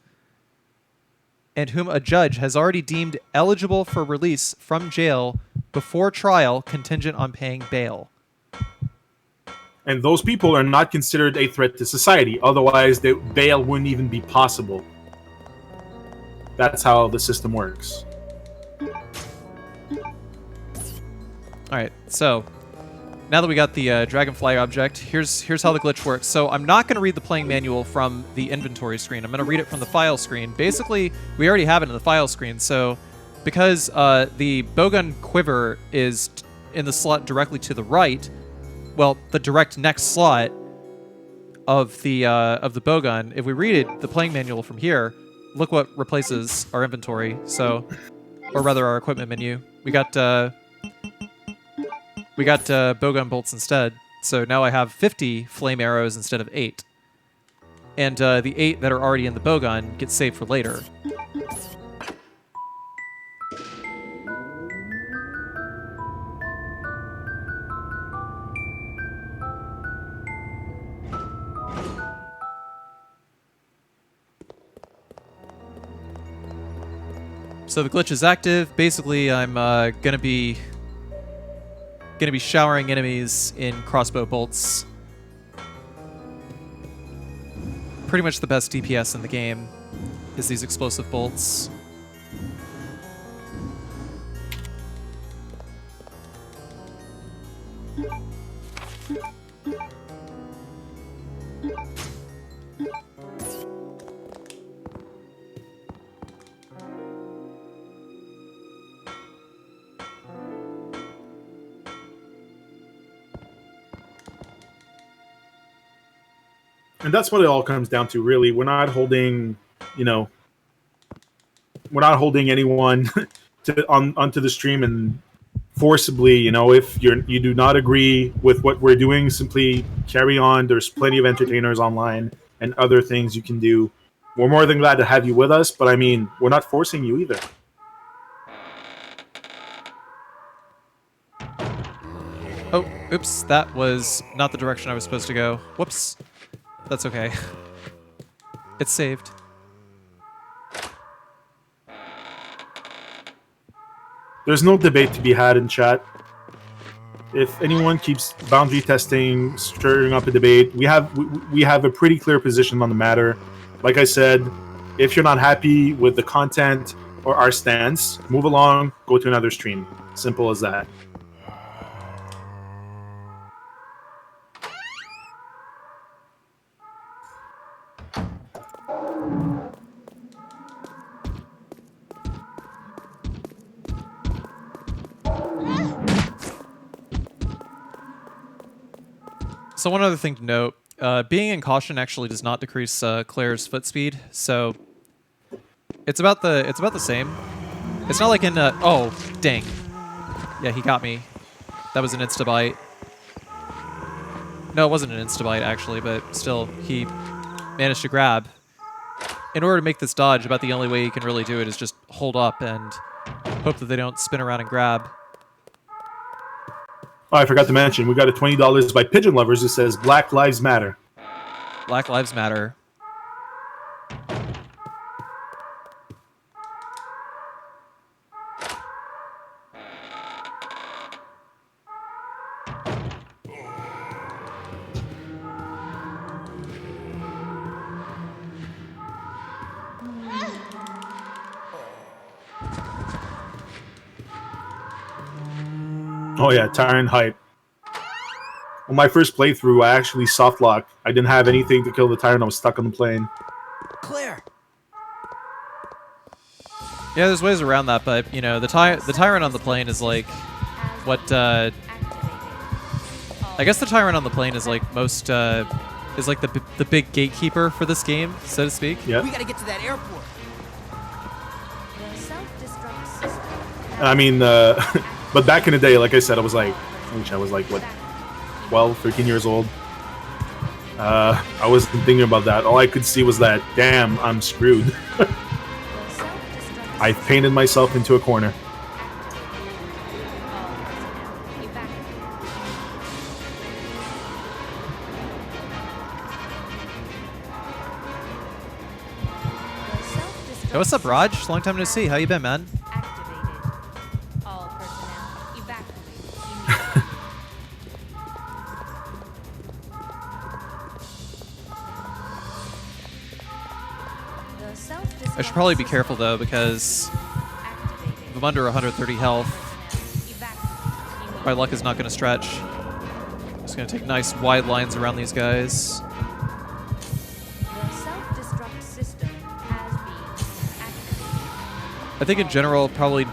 and whom a judge has already deemed eligible for release from jail before trial, contingent on paying bail. And those people are not considered a threat to society. Otherwise, the bail wouldn't even be possible. That's how the system works. All right, so now that we got the dragonfly object, here's how the glitch works. So I'm not going to read the playing manual from the inventory screen. I'm going to read it from the file screen. Basically, we already have it in the file screen. So because the bowgun quiver is in the slot directly to the right, well, the direct next slot of the bowgun, if we read it, the playing manual from here, look what replaces our inventory. So, or rather our equipment menu. We got bowgun bolts instead. So now I have 50 flame arrows instead of 8. And the 8 that are already in the bowgun get saved for later. So the glitch is active. Basically, I'm gonna be showering enemies in crossbow bolts. Pretty much the best DPS in the game is these explosive bolts. And that's what it all comes down to, really. We're not holding, we're not holding anyone onto the stream and forcibly, if you do not agree with what we're doing, simply carry on. There's plenty of entertainers online and other things you can do. We're more than glad to have you with us, but I mean, we're not forcing you either. Oh, oops, that was not the direction I was supposed to go. Whoops. That's okay. It's saved. There's no debate to be had in chat. If anyone keeps boundary testing, stirring up a debate, we have a pretty clear position on the matter. Like I said, if you're not happy with the content or our stance, move along, go to another stream. Simple as that. So one other thing to note, being in caution actually does not decrease Claire's foot speed, so it's about the same. It's not like in oh, dang. Yeah, he got me. That was an insta-bite. No, it wasn't an insta-bite actually, but still, he managed to grab. In order to make this dodge, about the only way you can really do it is just hold up and hope that they don't spin around and grab. Oh, I forgot to mention, we got a $20 by Pigeon Lovers. It says Black Lives Matter. Black Lives Matter. Oh yeah, Tyrant Hype. On my first playthrough, I actually soft locked. I didn't have anything to kill the Tyrant. I was stuck on the plane. Claire! Yeah, there's ways around that, but you know, the Tyrant on the plane is like what I guess the Tyrant on the plane is like most is like the big gatekeeper for this game, so to speak. Yeah. We gotta get to that airport. The self-destruct system. I mean, but back in the day, like I said, I was like, what, 12, 13 years old. I wasn't thinking about that. All I could see was that, damn, I'm screwed. The self-destruct I painted myself into a corner. Hey, what's up, Raj? Long time no see. How you been, man? Activated. All personnel evacuate. The self-destruct I should probably be system. careful though, because if I'm under 130 health, my luck is not going to stretch. Just going to take nice wide lines around these guys. The self-destruct system has been activated. I think in general, probably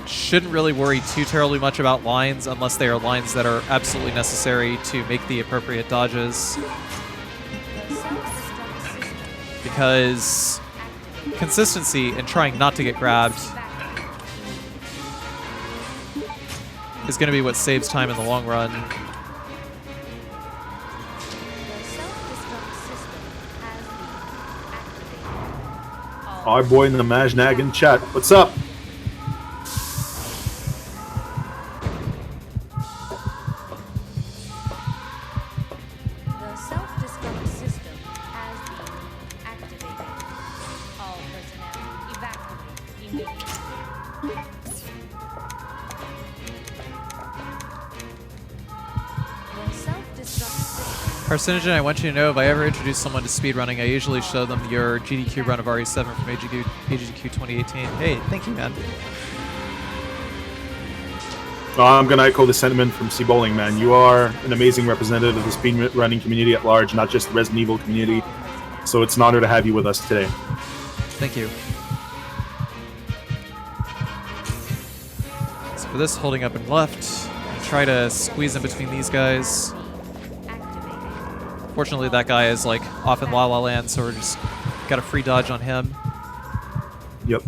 shouldn't really worry too terribly much about lines unless they are lines that are absolutely necessary to make the appropriate dodges. The self-destruct system Because consistency and trying not to get grabbed is going to be what saves time in the long run. The self-destruct system has been activated. Our boy in the Majnag in chat. What's up? The self-destruct system has been activated. All personnel evacuate immediately. The self-destruct system. Carcinogen, I want you to know if I ever introduce someone to speedrunning, I usually show them your GDQ run of RE7 from AGDQ 2018. Hey, thank you, man. I'm going to echo the sentiment from C Bowling, man. You are an amazing representative of the speedrunning community at large, not just the Resident Evil community. So it's an honor to have you with us today. Thank you. So for this, holding up and left, try to squeeze in between these guys. Fortunately, that guy is like off in La La Land, so we're just got a free dodge on him. Yep.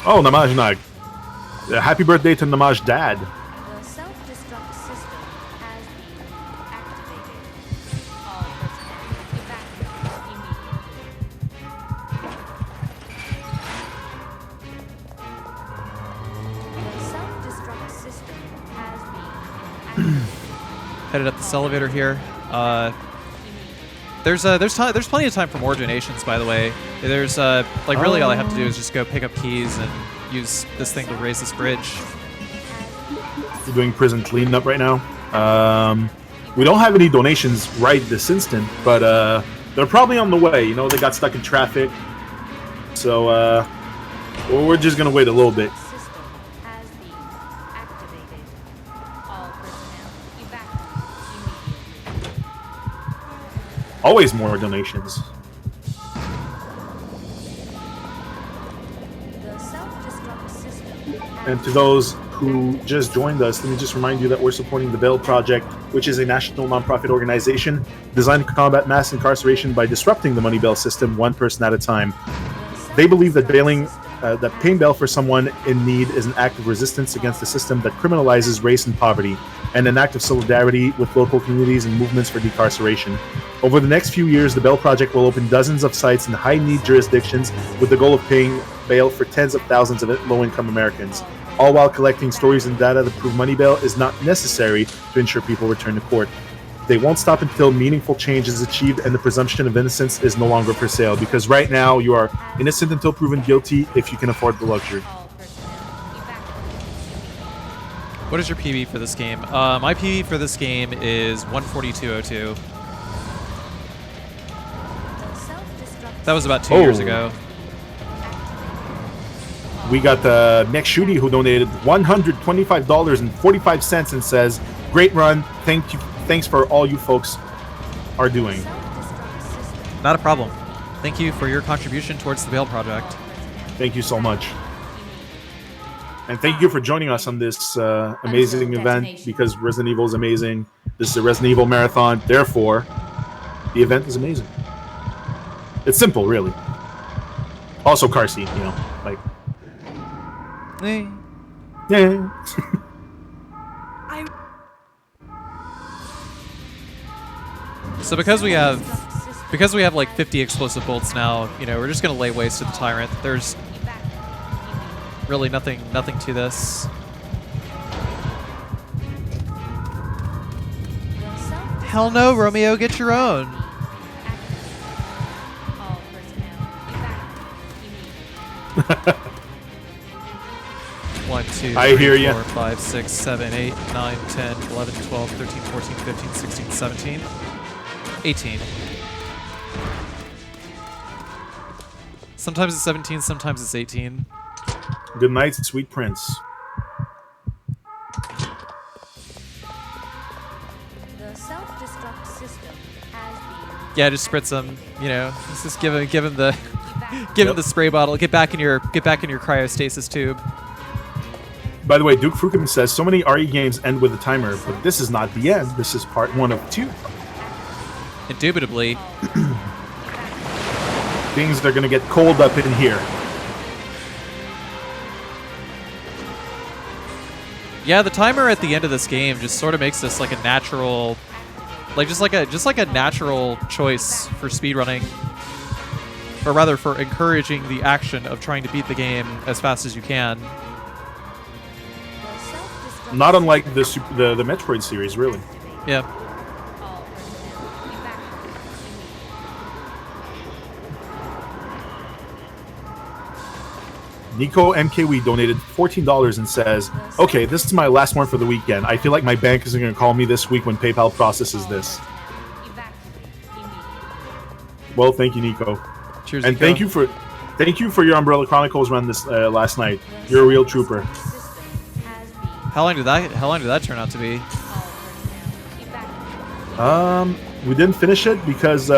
Oh, Namajnag. Happy birthday to Namaj Dad. The self-destruct system has been activated. All personnel evacuate immediately. The self-destruct system has been activated. Headed up this elevator here. There's plenty of time for more donations, by the way. There's like really all I have to do is just go pick up keys and use this thing to raise this bridge. We're doing prison cleanup right now. We don't have any donations right this instant, but they're probably on the way. You know, they got stuck in traffic. So we're just going to wait a little bit. System has been activated. All personnel evacuate immediately. Always more donations. The self-destruct system And to those who just joined us, let me just remind you that we're supporting the Bail Project, which is a national nonprofit organization designed to combat mass incarceration by disrupting the money bail system one person at a time. They believe that paying bail for someone in need is an act of resistance against a system that criminalizes race and poverty, and an act of solidarity with local communities and movements for decarceration. Over the next few years, the Bail Project will open dozens of sites in high-need jurisdictions with the goal of paying bail for tens of thousands of low-income Americans, all while collecting stories and data that prove money bail is not necessary to ensure people return to court. They won't stop until meaningful change is achieved and the presumption of innocence is no longer for sale, because right now you are innocent until proven guilty if you can afford the luxury. What is your PB for this game? My PB for this game is 142.02. That was about 2 years ago. We got the next shooty who donated $125.45 and says, "Great run. Thanks for all you folks are doing." Not a problem. Thank you for your contribution towards the Bail Project. Thank you so much. And thank you for joining us on this amazing event, because Resident Evil is amazing. This is a Resident Evil marathon. Therefore, the event is amazing. It's simple, really. Also, car seat, you know, like. Yeah. So because we have like 50 explosive bolts now, you know, we're just gonna lay waste to the tyrant. There's really nothing to this. Hell no, Romeo, get your own. One, two, I three, hear ya. 4, 5, 6, 7, 8, 9, 10, 11, 12, 13, 14, 15, 16, 17, 18. Sometimes it's 17, sometimes it's 18. Good night, sweet prince. The self-destruct system has been Yeah, just spritz him. You know, just give him the give him the spray bottle. Get back in your cryostasis tube. By the way, Duke Frukim says, so many RE games end with a timer, but this is not the end. This is part 1 of 2. Indubitably. Things are going to get cold up in here. Yeah, the timer at the end of this game just sort of makes this like a natural, like just like a natural choice for speedrunning, or rather for encouraging the action of trying to beat the game as fast as you can. Not unlike the Metroid series, really. Yeah. Nico MKW donated $14 and says, "Okay, this is my last one for the weekend. I feel like my bank isn't going to call me this week when PayPal processes this." Well, thank you, Nico. Cheers, and Nico. thank you for your Umbrella Chronicles run this last night. You're a real trooper. How long did that turn out to be? We didn't finish it because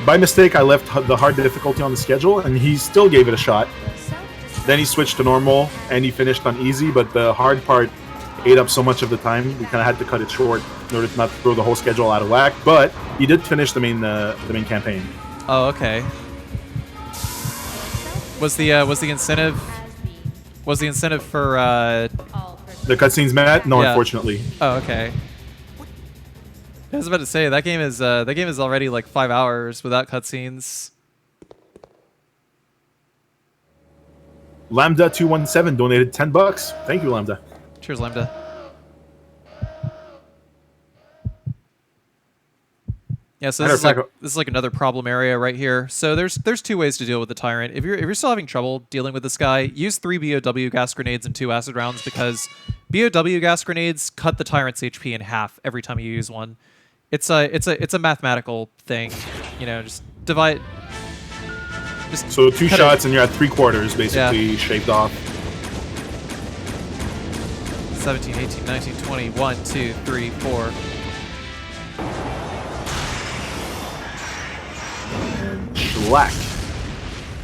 by mistake I left the hard difficulty on the schedule, and he still gave it a shot. Then he switched to normal and he finished on easy, but the hard part ate up so much of the time we kind of had to cut it short in order to not throw the whole schedule out of whack. But he did finish the main campaign. Oh, okay. Was the incentive for the cutscenes met? No, yeah. Unfortunately. Oh, okay. I was about to say that game is already like 5 hours without cutscenes. Lambda217 donated $10. Thank you, Lambda. Cheers, Lambda. Yeah, so this is like another problem area right here. So there's 2 ways to deal with the tyrant. If you're still having trouble dealing with this guy, use 3 BOW gas grenades and 2 acid rounds, because BOW gas grenades cut the tyrant's HP in half every time you use one. It's a mathematical thing, you know. Just divide. So 2 shots and you're at 3/4 basically shaved off. 17, 18, 19, 20, 1, 2, 3, 4. And shellac.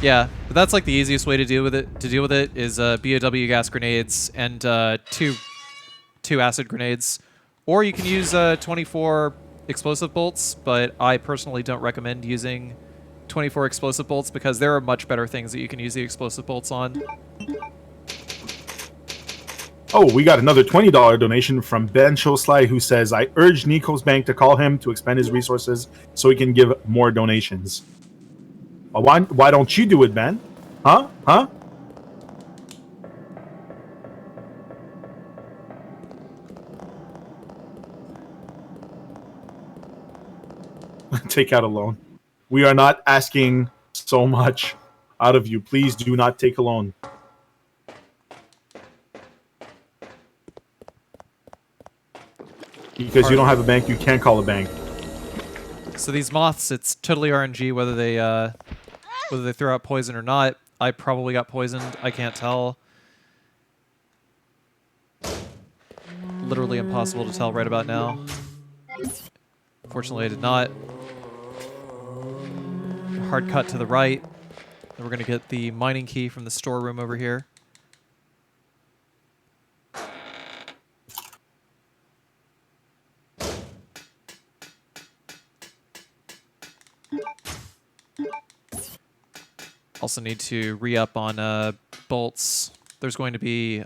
Yeah, but that's like the easiest way to deal with it. To deal with it is BOW gas grenades and two acid grenades, or you can use 24 explosive bolts. But I personally don't recommend using 24 explosive bolts because there are much better things that you can use the explosive bolts on. Oh, we got another $20 donation from Ben Shosly, who says, I urge Nico's bank to call him to expend his resources so he can give more donations. Why don't you do it, Ben? Huh? Huh? Take out a loan. We are not asking so much out of you. Please do not take a loan. Because you don't have a bank, you can't call a bank. So these moths, it's totally RNG whether they throw out poison or not. I probably got poisoned. I can't tell. Literally impossible to tell right about now. Fortunately, I did not. Hard cut to the right. And we're going to get the mining key from the storeroom over here. Also need to re-up on bolts. There's going to be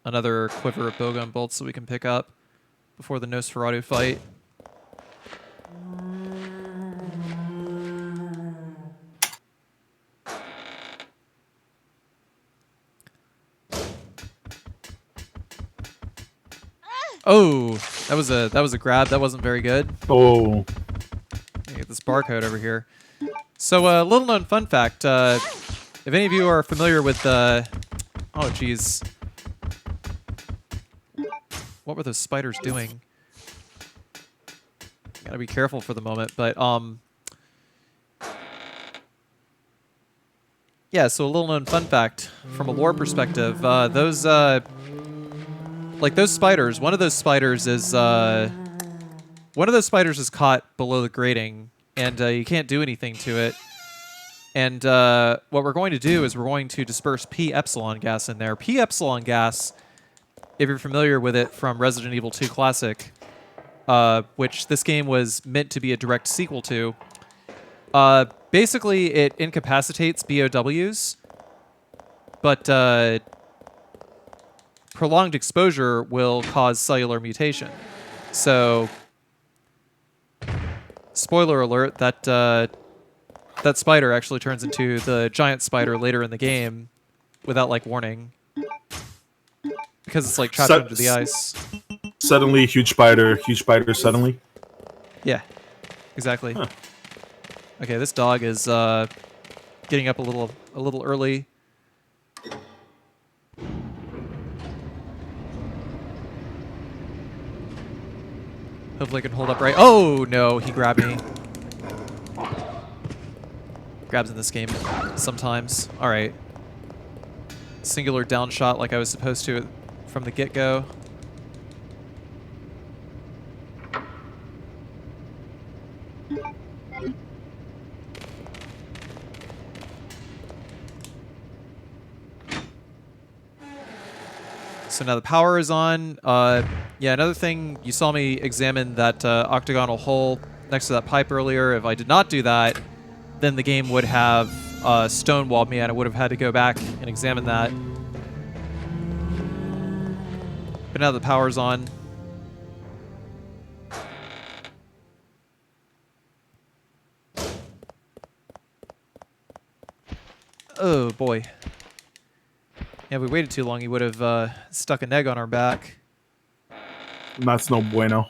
another quiver of bowgun bolts that we can pick up before the Nosferatu fight. Oh, that was a grab. That wasn't very good. Oh. Let me get this barcode over here. So, little known fun fact. If any of you are familiar with oh geez, what were those spiders doing? Gotta be careful for the moment, but yeah. So a little known fun fact from a lore perspective. Those like those spiders. One of those spiders is caught below the grating, and you can't do anything to it. And what we're going to do is we're going to disperse P epsilon gas in there. P epsilon gas, if you're familiar with it from Resident Evil 2 Classic, which this game was meant to be a direct sequel to, basically it incapacitates BOWs, but prolonged exposure will cause cellular mutation. So, spoiler alert, that spider actually turns into the giant spider later in the game without, like, warning. Because it's, like, trapped under the ice. Suddenly, huge spider suddenly. Yeah, exactly. Huh. Okay, this dog is getting up a little early. Hopefully I can hold up right. Oh, no, he grabbed me. Grabs in this game sometimes. All right. Singular down shot like I was supposed to from the get-go. So now the power is on. Yeah, another thing, you saw me examine that octagonal hole next to that pipe earlier. If I did not do that, then the game would have stonewalled me and I would have had to go back and examine that. But now the power's on. Oh boy. Yeah, if we waited too long, he would have stuck an egg on our back. That's no bueno.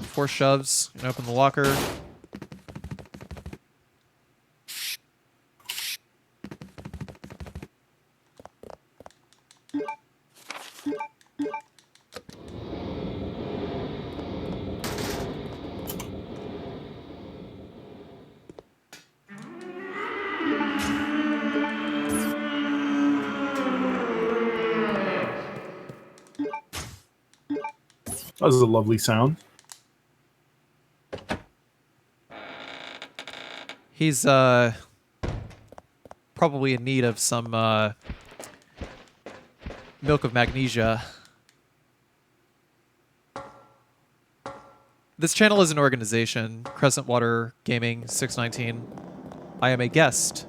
Four shoves and open the locker. That was a lovely sound. He's probably in need of some milk of magnesia. This channel is an organization, Crescent Water Gaming 619. I am a guest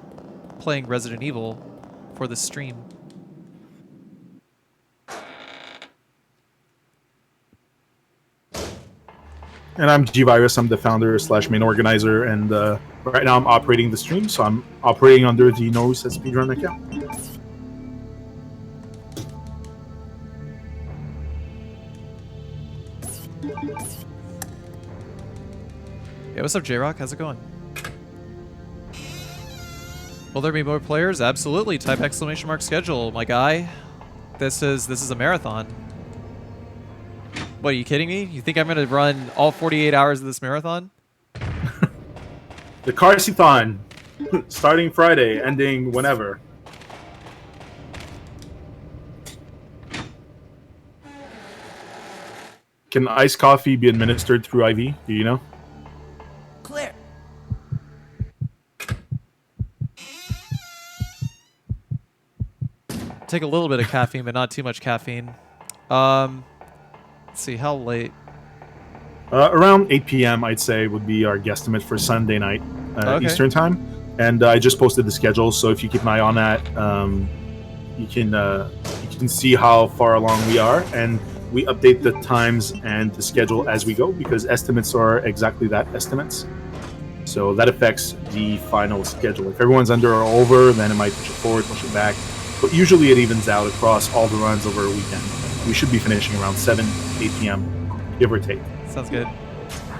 playing Resident Evil for this stream. And I'm G-Virus. I'm the founder / main organizer, and right now I'm operating the stream, so I'm operating under the NoReset Speedrun account. Hey, what's up, J-Rock? How's it going? Will there be more players? Absolutely. Type ! Schedule, my guy. This is a marathon. What, are you kidding me? You think I'm going to run all 48 hours of this marathon? The Carcinogen, starting Friday, ending whenever. Can iced coffee be administered through IV? Do you know? Clear. Take a little bit of caffeine, but not too much caffeine. Let's see, how late? Around 8 p.m., I'd say, would be our guesstimate for Sunday night, Okay. Eastern time. And I just posted the schedule, so if you keep an eye on that, you can see how far along we are. And we update the times and the schedule as we go, because estimates are exactly that, estimates. So that affects the final schedule. If everyone's under or over, then it might push it forward, push it back. But usually it evens out across all the runs over a weekend. We should be finishing around 7, 8 p.m., give or take. Sounds good.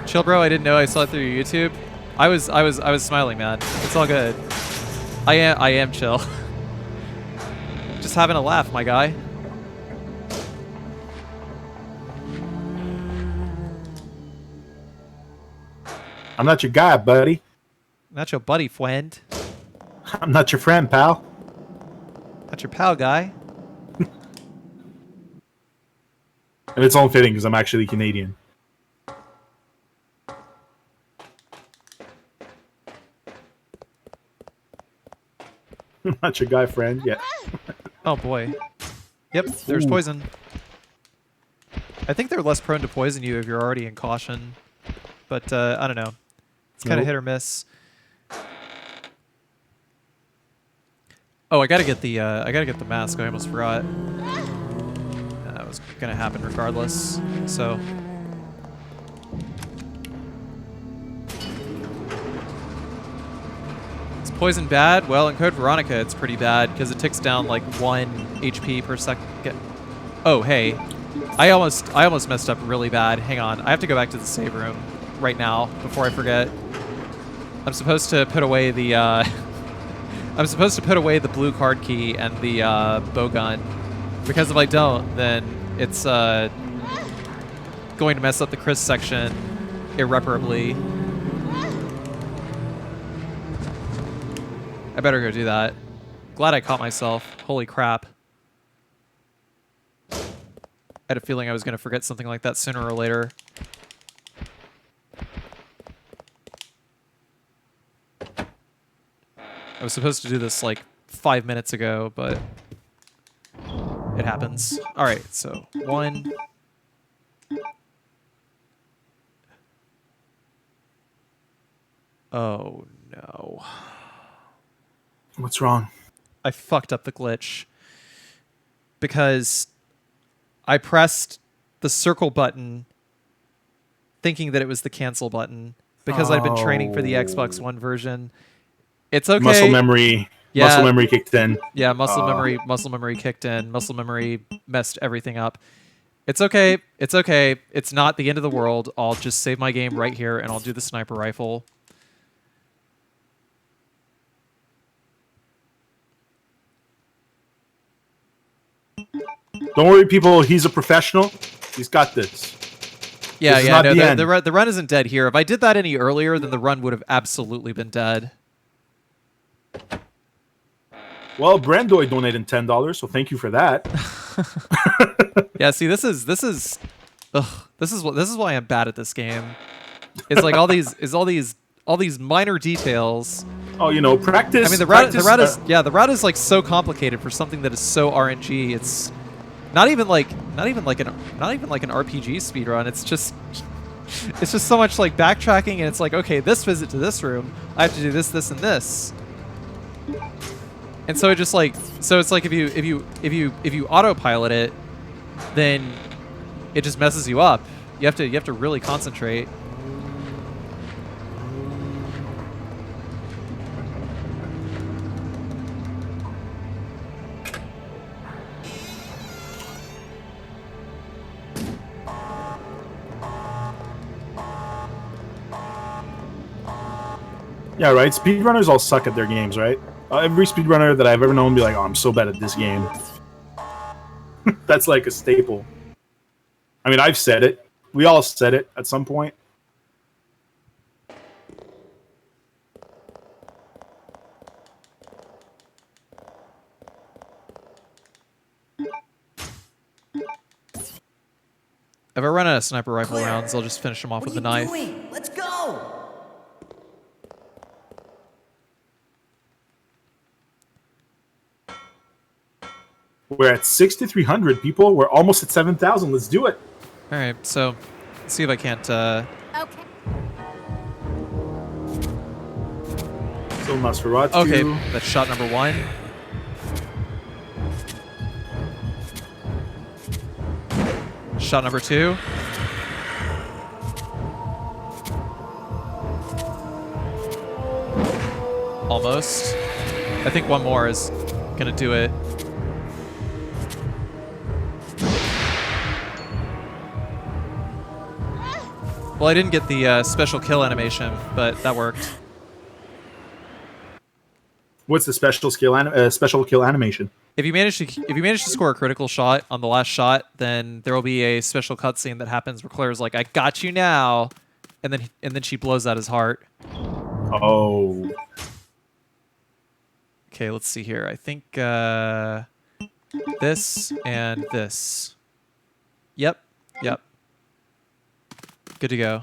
Chill, bro. I didn't know I saw it through your YouTube. I was smiling, man. It's all good. I am chill. Just having a laugh, my guy. I'm not your guy, buddy. Not your buddy, friend. I'm not your friend, pal. Not your pal, guy. And it's all fitting because I'm actually Canadian. Not your guy, friend. Yeah. Oh boy. Yep, there's Ooh. poison. I think they're less prone to poison you if you're already in caution. But I don't know. It's kind of Nope. hit or miss. Oh, I gotta get the mask. I almost forgot. That was gonna happen regardless. So. Is poison bad? Well, in Code Veronica, it's pretty bad because it ticks down like 1 HP per second. Oh, hey. I almost messed up really bad. Hang on. I have to go back to the save room right now before I forget. I'm supposed to put away the I'm supposed to put away the blue card key and the bow gun, because if I don't, then it's going to mess up the Chris section irreparably. I better go do that. Glad I caught myself. Holy crap. I had a feeling I was going to forget something like that sooner or later. I was supposed to do this like 5 minutes ago, but it happens. All right, so 1. Oh no. What's wrong? I fucked up the glitch because I pressed the circle button thinking that it was the cancel button because I'd been training for the Xbox One version. It's okay. Muscle memory. Yeah. Muscle memory kicked in. Yeah, muscle memory kicked in. Muscle memory messed everything up. It's okay. It's okay. It's not the end of the world. I'll just save my game right here and I'll do the sniper rifle. Don't worry, people. He's a professional. He's got this. Yeah, This is yeah. not No, the end. the run isn't dead here. If I did that any earlier, then the run would have absolutely been dead. Well, Brandoid donated $10, so thank you for that. Yeah, see, this is Ugh, this is why I'm bad at this game. It's like all these minor details. Oh, you know, practice. I mean, the route is like so complicated for something that is so RNG. It's not even like an RPG speedrun. It's just so much like backtracking, and it's like, okay, this visit to this room, I have to do this, this, and this. And so it's like if you autopilot it, then it just messes you up. You have to really concentrate. Yeah, right. Speedrunners all suck at their games, right? Every speedrunner that I've ever known be like, "Oh, I'm so bad at this game." That's like a staple. I mean, I've said it. We all said it at some point. If I run out of sniper rifle rounds, I'll just finish them off with the knife. What are you doing? Let's go! We're at 6,300 people. We're almost at 7,000. Let's do it. All right, so let's see if I can't. Okay. So Nosferatu. Okay, that's shot number 1. Shot number 2. Almost. I think one more is gonna do it. Well, I didn't get the special kill animation, but that worked. What's the special kill animation? If you manage to score a critical shot on the last shot, then there will be a special cutscene that happens where Claire's like, "I got you now," and then she blows out his heart. Oh. Okay, let's see here. I think this and this. Yep. Good to go.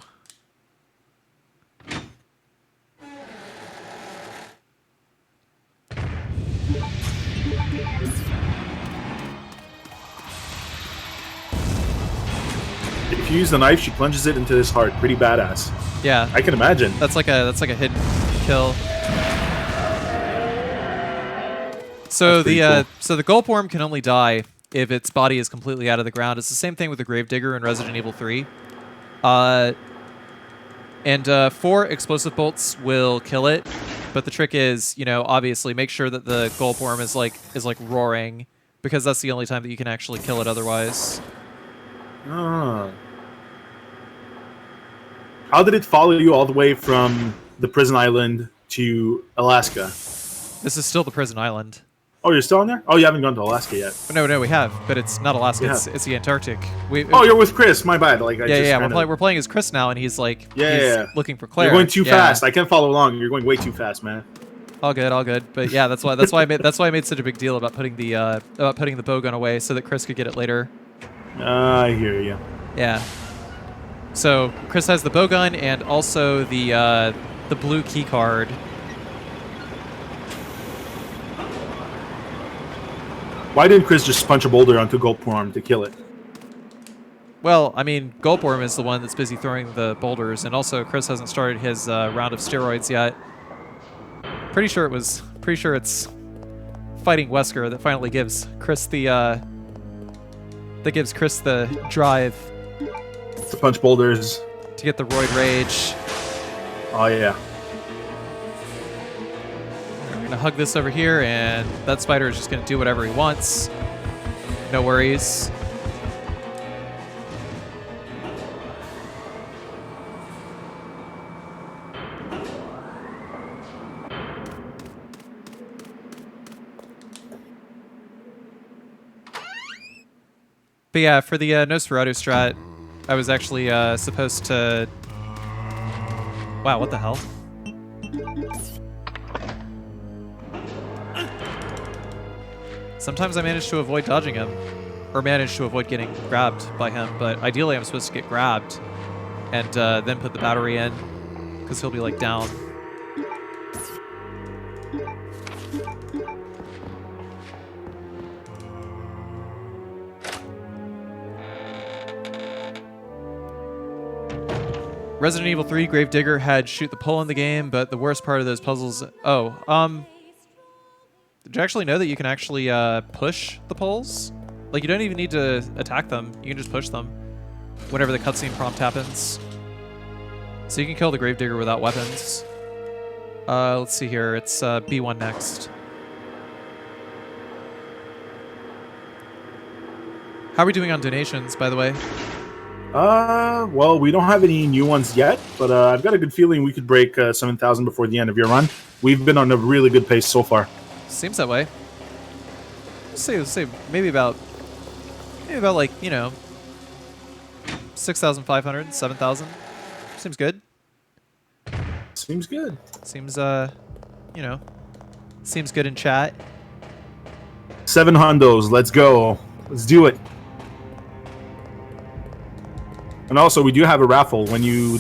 If you use the knife, she plunges it into his heart. Pretty badass. Yeah. I can imagine. That's like a hidden kill. So the gulp worm can only die if its body is completely out of the ground. It's the same thing with the Gravedigger in Resident Evil 3. And 4 explosive bolts will kill it, but the trick is, obviously make sure that the gulp worm is like roaring, because that's the only time that you can actually kill it otherwise. Ah. How did it follow you all the way from the prison island to Alaska? This is still the prison island. Oh, you're still on there? Oh, you haven't gone to Alaska yet. No, we have, but it's not Alaska. Yeah. It's the Antarctic. Oh, you're with Chris. My bad. We're playing as Chris now, and he's like, looking for Claire. You're going too fast. I can't follow along. You're going way too fast, man. All good. But yeah, that's why I made such a big deal about putting the bowgun away so that Chris could get it later. I hear you. Yeah. So Chris has the bowgun and also the blue key card. Why didn't Chris just punch a boulder onto Gulpworm to kill it? Well, I mean, Gulpworm is the one that's busy throwing the boulders, and also Chris hasn't started his round of steroids yet. Pretty sure it's fighting Wesker that finally gives Chris the drive to punch boulders to get the roid rage. Oh yeah. We're gonna hug this over here, and that spider is just gonna do whatever he wants. No worries. But yeah, for the Nosferatu strat, I was actually supposed to... Wow, what the hell? Sometimes I manage to avoid dodging him. or manage to avoid getting grabbed by him. But ideally, I'm supposed to get grabbed and then put the battery in, because he'll be like down. Resident Evil 3 Gravedigger had shoot the pole in the game, but the worst part of those puzzles... Oh, did you actually know that you can actually push the poles? Like, you don't even need to attack them. You can just push them whenever the cutscene prompt happens. So you can kill the Gravedigger without weapons. Let's see here. It's B1 next. How are we doing on donations, by the way? Well, we don't have any new ones yet, but I've got a good feeling we could break 7,000 before the end of your run. We've been on a really good pace so far. Seems that way. Let's say maybe about like, you know, 6,500, 7,000. Seems good. Seems good. Seems you know, seems good in chat. 7 hundos. Let's go. Let's do it. And also, we do have a raffle. When you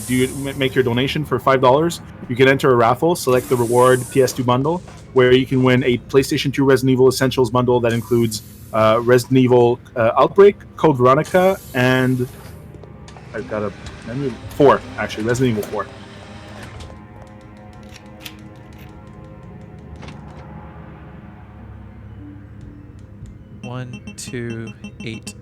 make your donation for $5, you can enter a raffle, select the reward PS2 bundle, where you can win a PlayStation 2 Resident Evil Essentials bundle that includes Resident Evil Outbreak, Code Veronica, and I've got 4, actually, Resident Evil 4. One, 2, 8.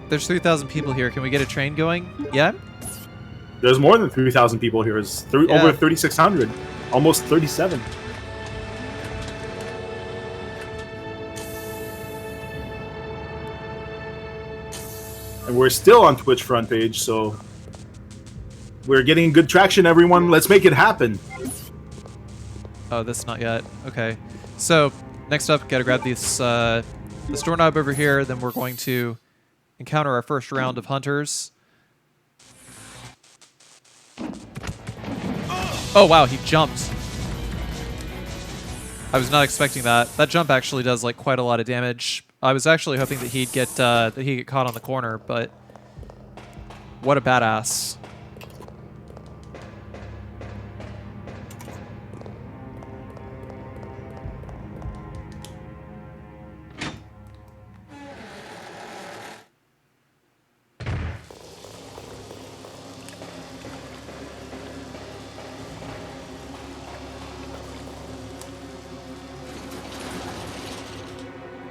There's 3,000 people here. Can we get a train going? Yeah? There's more than 3,000 people here. It's over 3,600. Almost 37. And we're still on Twitch front page, so we're getting good traction, everyone. Let's make it happen. Oh, that's not yet. Okay. So, next up, gotta grab this doorknob over here. Then we're going to encounter our first round of hunters. Oh, wow, he jumped. I was not expecting that. That jump actually does like quite a lot of damage. I was actually hoping that he'd get caught on the corner, but what a badass.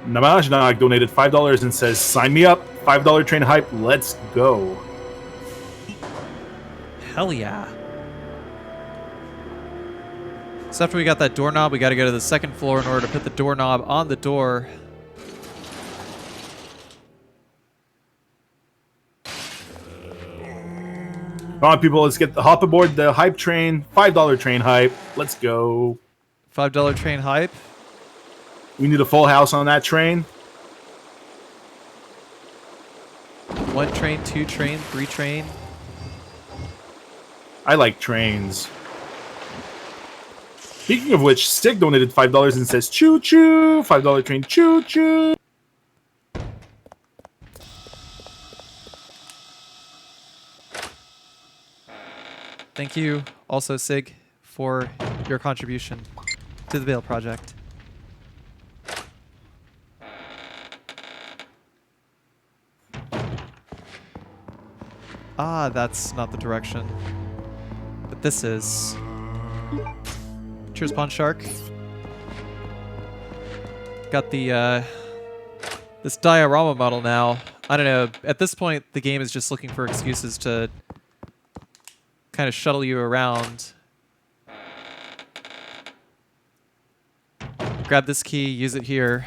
Namajnag donated $5 and says, "Sign me up! $5 train hype. Let's go!" Hell yeah. So after we got that doorknob, we got to go to the second floor in order to put the doorknob on the door. Come on, people, let's hop aboard the hype train. $5 train hype. Let's go. $5 train hype. We need a full house on that train. 1 train, 2 train, 3 train. I like trains. Speaking of which, Stig donated $5 and says, "Choo choo! $5 train, choo choo!" Thank you also, Sig, for your contribution to the Veil Project. Ah, that's not the direction. But this is. Cheers, Pawn Shark. Got the, this diorama model now. I don't know. At this point, the game is just looking for excuses to kind of shuttle you around. Grab this key, use it here.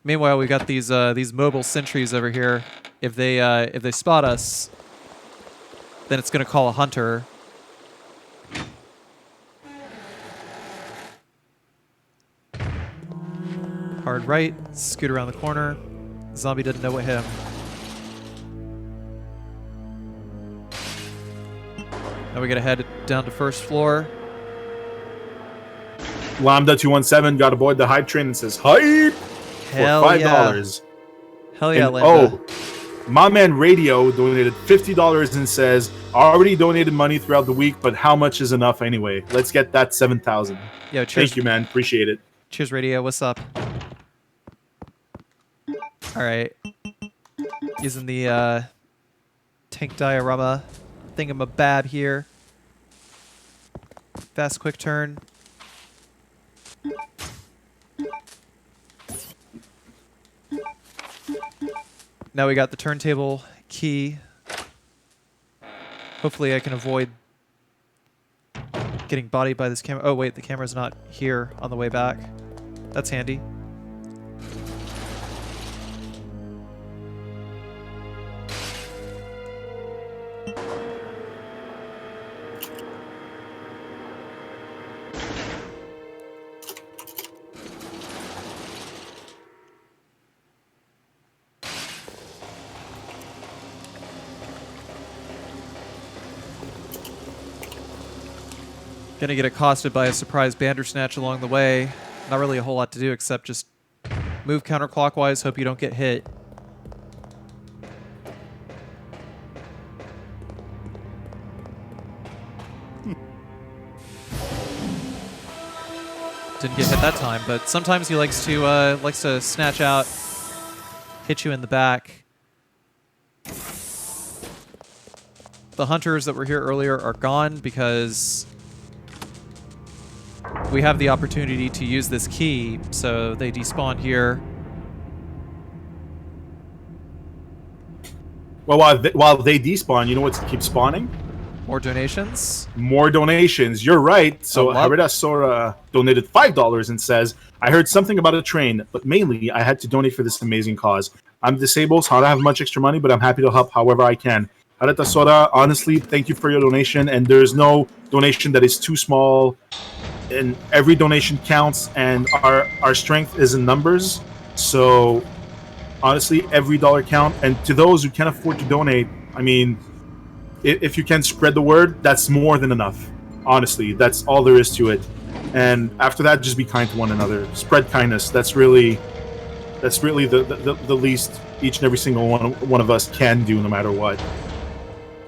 Meanwhile, we got these mobile sentries over here. If they spot us, then it's gonna call a hunter. Hard right, scoot around the corner. Zombie didn't know what hit him. Now we gotta head down to first floor. Lambda217 got aboard the hype train and says hype Hell for $5. yeah. Hell yeah, And, Lambda. my man Radio donated $50 and says, I already donated money throughout the week, but how much is enough anyway? Let's get that 7,000. Yo, cheers. Thank you, man. Appreciate it. Cheers, Radio. What's up? Alright. Using the tank diorama thingamabab here. Fast quick turn. Now we got the turntable key. Hopefully I can avoid getting bodied by this camera. Oh wait, the camera's not here on the way back. That's handy. Gonna get accosted by a surprise Bandersnatch along the way. Not really a whole lot to do except just move counterclockwise, hope you don't get hit. Didn't get hit that time, but sometimes he likes to snatch out, hit you in the back. The hunters that were here earlier are gone because we have the opportunity to use this key, so they despawn here. Well, while they despawn, you know what keeps spawning? More donations? More donations. You're right. So love- Harida Sora donated $5 and says, I heard something about a train, but mainly I had to donate for this amazing cause. I'm disabled, so I don't have much extra money, but I'm happy to help however I can. Harida Sora, honestly, thank you for your donation, and there's no donation that is too small, and every donation counts, and our strength is in numbers. So honestly, every dollar count. And to those who can't afford to donate, I mean, if you can spread the word, that's more than enough. Honestly, that's all there is to it. And after that, just be kind to one another. Spread kindness. That's really the least each and every single one of us can do, no matter what.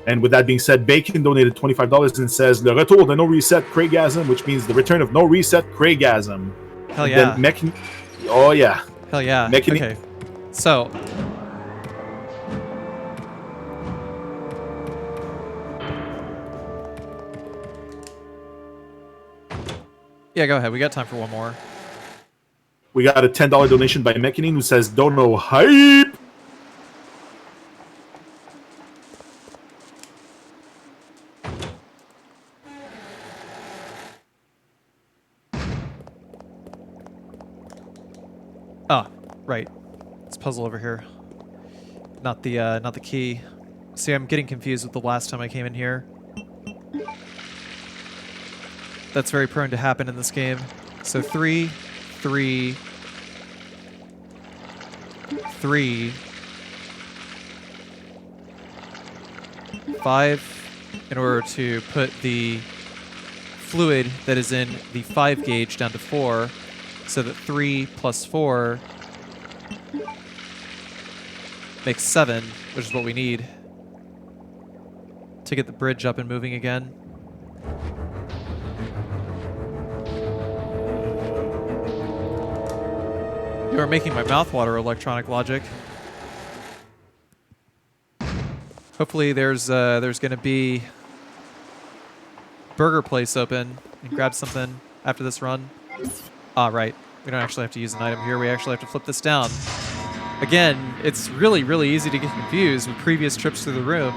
And with that being said, Bacon donated $25 and says, Le retour de NoReset Craigasm, which means the return of NoReset Craigasm. Hell yeah. Oh yeah. Hell yeah. Okay. So. Yeah, go ahead. We got time for one more. We got a $10 donation by Mechanine who says, Dono hype! Ah, right. It's puzzle over here. Not the key. See, I'm getting confused with the last time I came in here. That's very prone to happen in this game. So 3, 3, 3, 5, in order to put the fluid that is in the 5 gauge down to 4, so that 3 plus 4 makes 7, which is what we need to get the bridge up and moving again. You are making my mouth water, electronic logic. Hopefully there's going to be burger place open and grab something after this run. Ah, right. We don't actually have to use an item here. We actually have to flip this down. Again, it's really, really easy to get confused with previous trips through the room,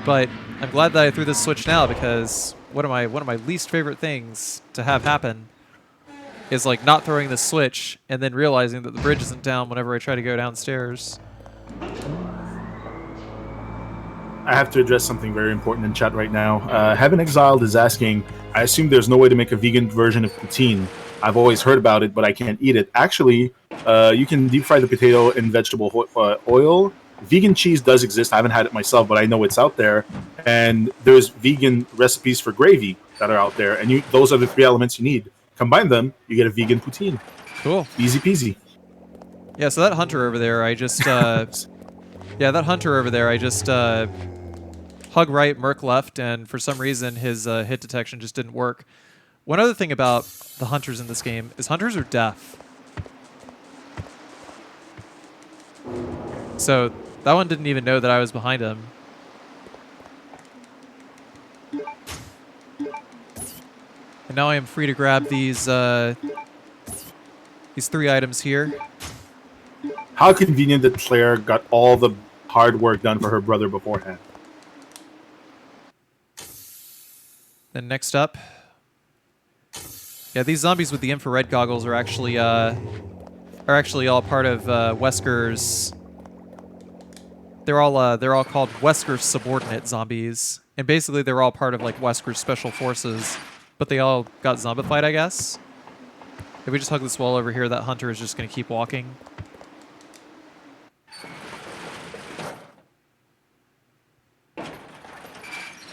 but I'm glad that I threw this switch now because one of my least favorite things to have happen is like not throwing the switch and then realizing that the bridge isn't down whenever I try to go downstairs. I have to address something very important in chat right now. Heaven Exiled is asking, I assume there's no way to make a vegan version of poutine. I've always heard about it, but I can't eat it. Actually, you can deep fry the potato in vegetable oil, vegan cheese does exist. I haven't had it myself, but I know it's out there. And there's vegan recipes for gravy that are out there, and those are the 3 elements you need. Combine them, you get a vegan poutine. Cool. Easy peasy. Yeah, so that hunter over there, I just hug right, merc left, and for some reason his hit detection just didn't work. One other thing about the hunters in this game is hunters are deaf. So that one didn't even know that I was behind him. And now I am free to grab these 3 items here. How convenient that Claire got all the hard work done for her brother beforehand. Then next up, yeah, these zombies with the infrared goggles are actually all part of Wesker's. They're all called Wesker's subordinate zombies, and basically they're all part of like Wesker's special forces, but they all got zombified, I guess. If we just hug this wall over here, that hunter is just gonna keep walking.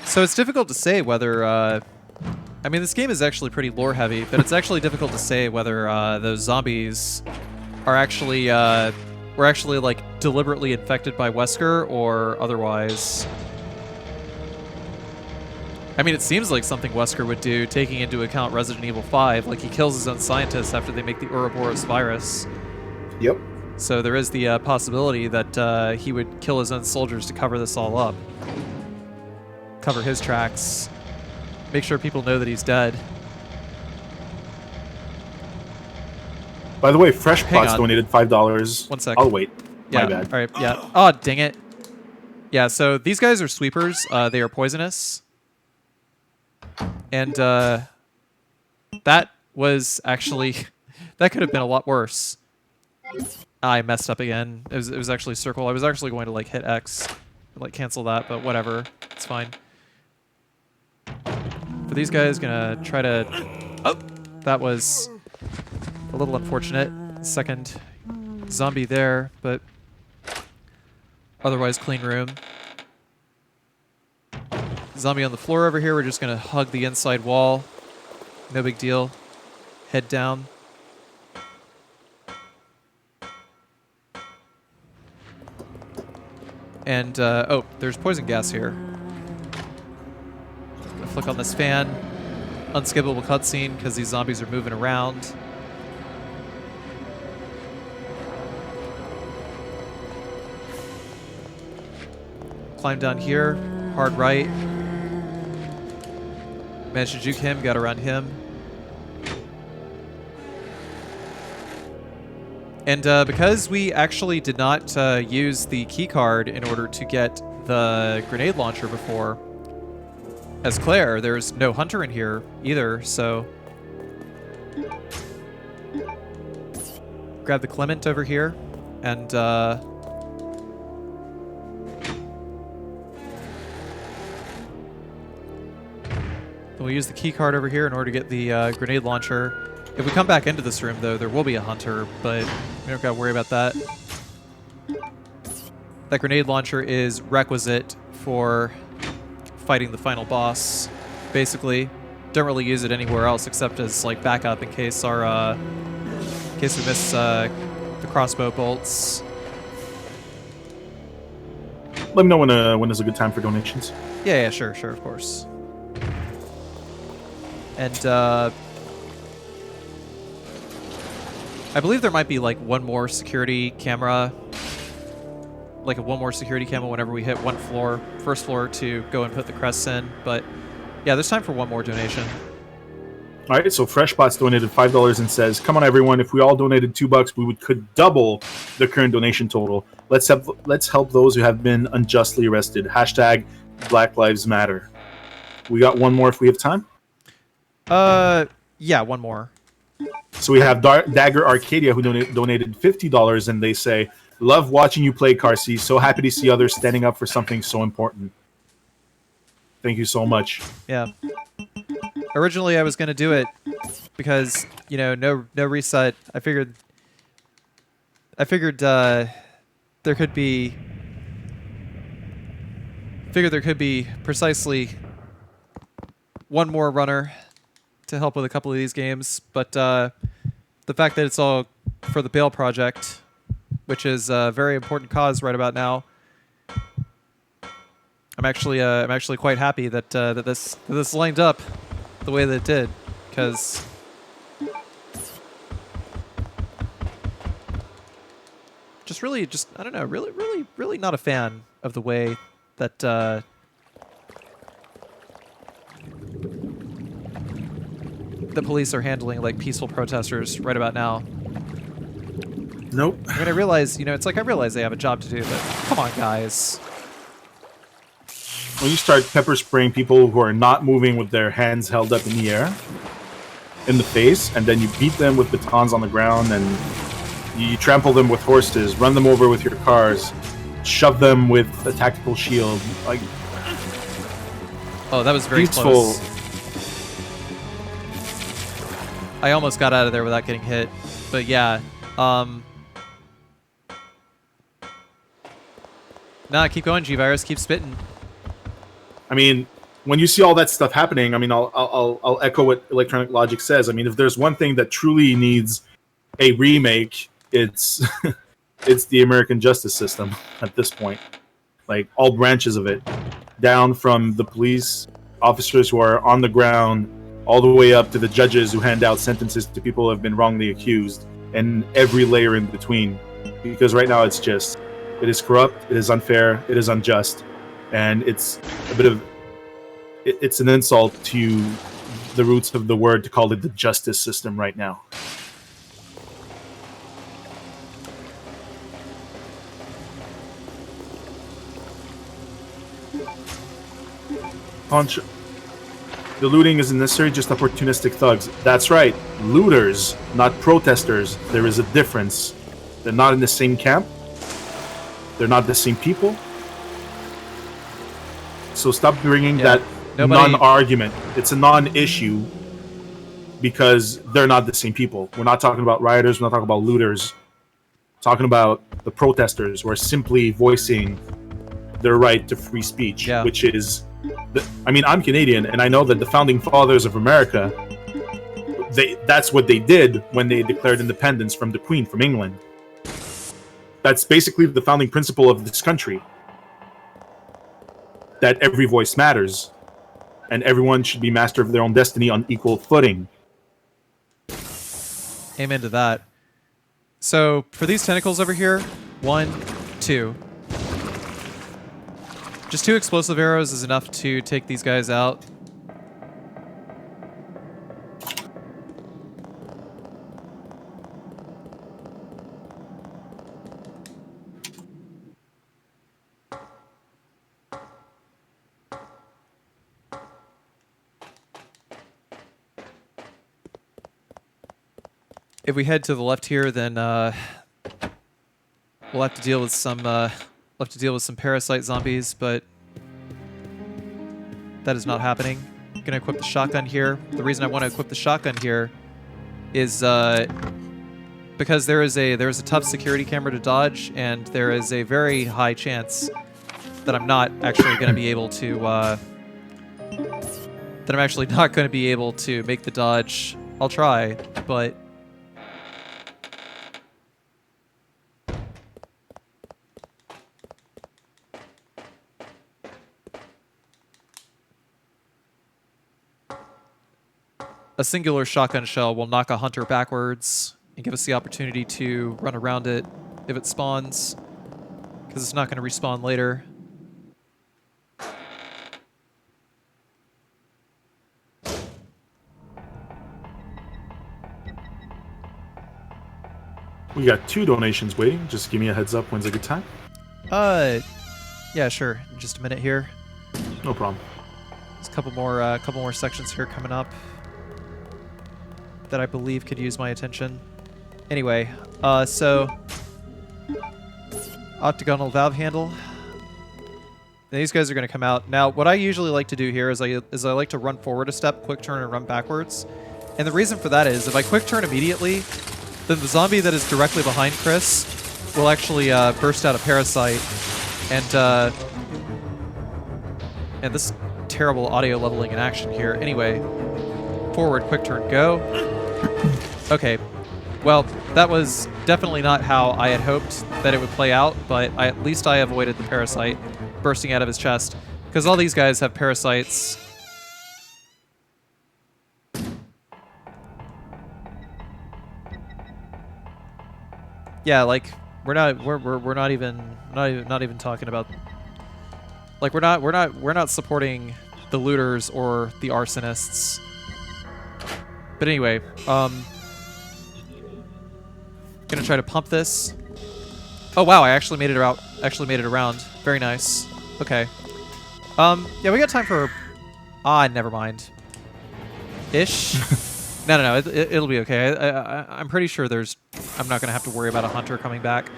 So it's difficult to say whether, I mean, this game is actually pretty lore heavy, but it's actually difficult to say whether those zombies are actually, were actually like deliberately infected by Wesker or otherwise. I mean, it seems like something Wesker would do, taking into account Resident Evil 5, like he kills his own scientists after they make the Ouroboros virus. Yep. So there is the possibility that he would kill his own soldiers to cover this all up. Cover his tracks. Make sure people know that he's dead. By the way, Fresh Hang Pots on. donated $5. 1 sec. I'll wait. Yeah. My bad. All right. Yeah. Oh, dang it. Yeah. So these guys are sweepers. They are poisonous. And that was actually that could have been a lot worse. I messed up again. It was actually circle. I was actually going to like hit X, and, like cancel that, but whatever. It's fine. For these guys, gonna try to. Oh, that was a little unfortunate. Second zombie there, but otherwise clean room. Zombie on the floor over here. We're just gonna hug the inside wall. No big deal. Head down. And oh, there's poison gas here. Gonna flick on this fan. Unskippable cutscene because these zombies are moving around. Climb down here. Hard right. Managed to juke him. Got around him. And because we actually did not use the key card in order to get the grenade launcher before, as Claire, there's no hunter in here either, so... Grab the Clement over here, and we'll use the key card over here in order to get the grenade launcher. If we come back into this room, though, there will be a hunter, but we don't gotta worry about that. That grenade launcher is requisite for fighting the final boss, basically. Don't really use it anywhere else except as like backup in case our in case we miss the crossbow bolts. Let me know when is a good time for donations. Yeah, sure, of course. And I believe there might be like one more security camera, whenever we hit first floor to go and put the crests in. But yeah, there's time for one more donation. All right, so Freshbots donated $5 and says, "Come on, everyone! If we all donated $2, we could double the current donation total. Let's help those who have been unjustly arrested. Hashtag Black Lives Matter." We got one more if we have time. Yeah, one more. So we have Dagger Arcadia who donated $50, and they say, "Love watching you play, Carcy. So happy to see others standing up for something so important." Thank you so much. Yeah. Originally, I was gonna do it because no reset. I figured there could be Figured there could be precisely one more runner to help with a couple of these games, but the fact that it's all for the Bale project, which is a very important cause right about now, I'm actually quite happy that that this lined up the way that it did, because I don't know, really not a fan of the way that the police are handling like peaceful protesters right about now. Nope. I mean, I realize, it's like I realize they have a job to do, but come on, guys. When you start pepper spraying people who are not moving with their hands held up in the air, in the face, and then you beat them with batons on the ground, and you trample them with horses, run them over with your cars, shove them with a tactical shield, like... Oh, that was very peaceful. close. I almost got out of there without getting hit, but yeah. Nah, keep going, G-Virus. Keep spitting. I mean, when you see all that stuff happening, I mean, I'll echo what Electronic Logic says. I mean, if there's one thing that truly needs a remake, it's it's the American justice system at this point. Like, all branches of it, down from the police officers who are on the ground, all the way up to the judges who hand out sentences to people who have been wrongly accused, and every layer in between. Because right now it is corrupt, it is unfair, it is unjust, and it's a bit of, it's an insult to the roots of the word to call it the justice system right now. Punch. The looting isn't necessarily just opportunistic thugs. That's right. Looters, not protesters. There is a difference. They're not in the same camp. They're not the same people. So stop bringing that non-argument. It's a non-issue because they're not the same people. We're not talking about rioters. We're not talking about looters. We're talking about the protesters who are simply voicing their right to free speech, which is... I mean, I'm Canadian, and I know that the founding fathers of America, that's what they did when they declared independence from the Queen, from England. That's basically the founding principle of this country. That every voice matters, and everyone should be master of their own destiny on equal footing. Amen to that. So, for these tentacles over here, 1, 2... Just 2 explosive arrows is enough to take these guys out. If we head to the left here, then we'll have to deal with some parasite zombies, but that is not happening. I'm gonna equip the shotgun here. The reason I want to equip the shotgun here is because there is a tough security camera to dodge, and there is a very high chance that I'm not actually going to be able to make the dodge. I'll try, but a singular shotgun shell will knock a hunter backwards and give us the opportunity to run around it if it spawns, because it's not going to respawn later. We got 2 donations waiting. Just give me a heads up when's a good time. Yeah, sure. In just a minute here. No problem. There's a couple more sections here coming up that I believe could use my attention. Anyway, so octagonal valve handle. These guys are going to come out. Now, what I usually like to do here is I like to run forward a step, quick turn, and run backwards. And the reason for that is if I quick turn immediately, then the zombie that is directly behind Chris will actually burst out a parasite, and And this terrible audio leveling in action here. Anyway, forward, quick turn, go. Okay, well, that was definitely not how I had hoped that it would play out, but at least I avoided the parasite bursting out of his chest, because all these guys have parasites. Yeah, like we're not even talking about, like we're not supporting the looters or the arsonists. But anyway, gonna try to pump this. Oh wow, I actually made it out. Actually made it around. Very nice. Okay. Yeah, we got time for. Never mind. Ish. No. It'll be okay. I'm pretty sure I'm not gonna have to worry about a hunter coming back.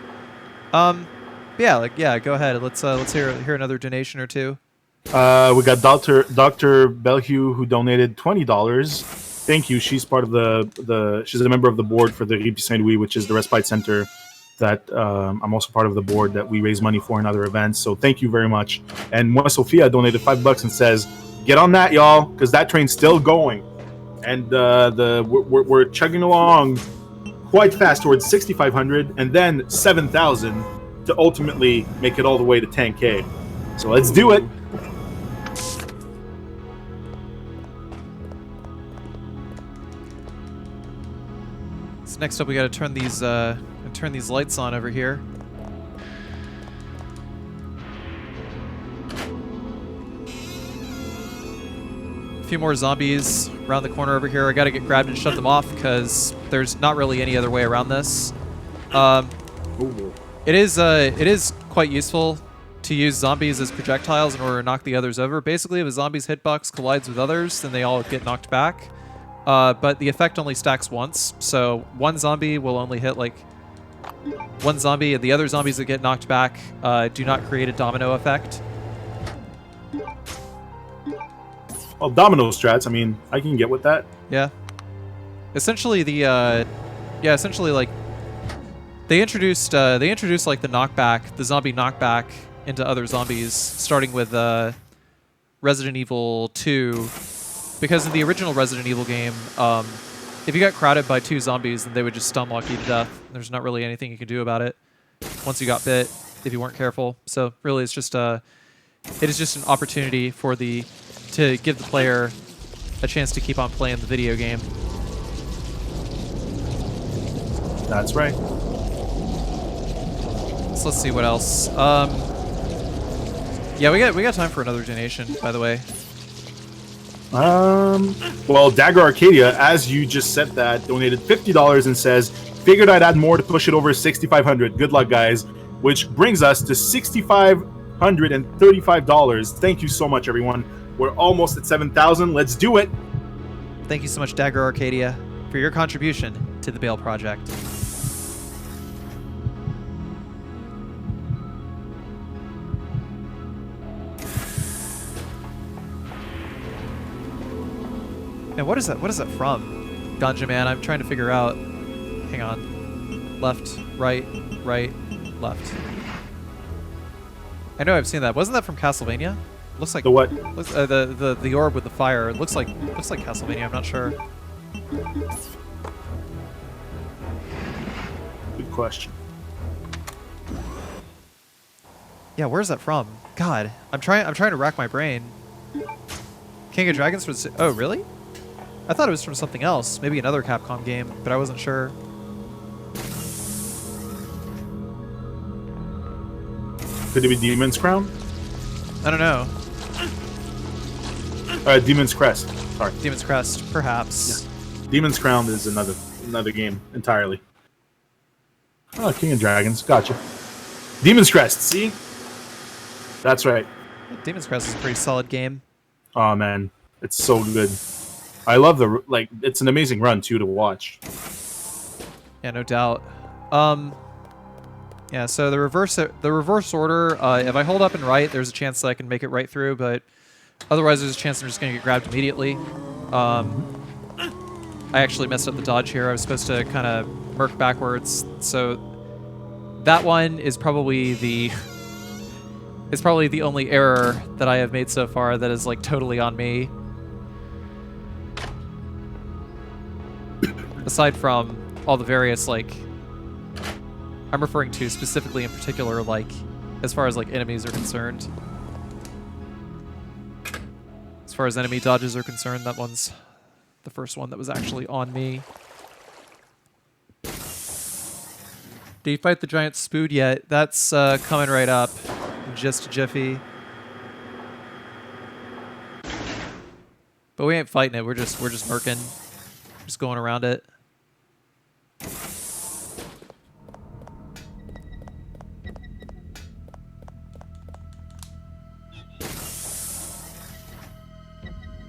Yeah, go ahead. Let's hear another donation or two. We got Dr. Belhue who donated $20. Thank you. She's part of she's a member of the board for the Répit Saint-Louis, which is the respite center that I'm also part of the board that we raise money for in other events. So thank you very much. And Moi Sophia donated $5 and says, "Get on that, y'all, because that train's still going." And we're chugging along quite fast towards 6,500 and then 7,000 to ultimately make it all the way to 10K. So let's do it. So next up, we got to turn these lights on over here. A few more zombies around the corner over here. I got to get grabbed and shut them off because there's not really any other way around this. It is quite useful to use zombies as projectiles in order to knock the others over. Basically, if a zombie's hitbox collides with others, then they all get knocked back. But the effect only stacks once, so one zombie will only hit like one zombie, and the other zombies that get knocked back do not create a domino effect. Well, domino strats, I mean, I can get with that. Yeah. Essentially essentially like they introduced like the knockback, the zombie knockback into other zombies, starting with Resident Evil 2. Because in the original Resident Evil game, if you got crowded by two zombies, then they would just stun lock you to death. There's not really anything you can do about it once you got bit, if you weren't careful. So really, it is just an opportunity to give the player a chance to keep on playing the video game. That's right. So let's see what else. Yeah, we got time for another donation, by the way. Well, Dagger Arcadia, as you just said that, donated $50 and says, "Figured I'd add more to push it over 6,500. Good luck, guys." Which brings us to $6,535. Thank you so much, everyone. We're almost at 7,000. Let's do it. Thank you so much, Dagger Arcadia, for your contribution to the Bale Project. And what is that? What is that from? Ganja Man, I'm trying to figure out. Hang on. Left, right, left. I know I've seen that. Wasn't that from Castlevania? Looks like The what? Looks, the orb with the fire. It looks like Castlevania. I'm not sure. Good question. Yeah, where's that from? God, I'm trying to rack my brain. King of Dragons was. Oh, really? I thought it was from something else, maybe another Capcom game, but I wasn't sure. Could it be Demon's Crown? I don't know. Demon's Crest. Sorry. Demon's Crest, perhaps. Yeah. Demon's Crown is another game entirely. Oh, King of Dragons. Gotcha. Demon's Crest. See? That's right. Demon's Crest is a pretty solid game. Oh man, it's so good. I love it's an amazing run too to watch. Yeah, no doubt. Yeah, so the reverse order, if I hold up and right, there's a chance that I can make it right through, but otherwise there's a chance I'm just going to get grabbed immediately. I actually messed up the dodge here. I was supposed to kind of merc backwards, so that one is probably the It's probably the only error that I have made so far that is like totally on me. Aside from all the various like, I'm referring to specifically in particular like, as far as like enemies are concerned. As far as enemy dodges are concerned, that one's the first one that was actually on me. Did you fight the giant spood yet? That's coming right up in just a jiffy. But we ain't fighting it. We're just murking, just going around it.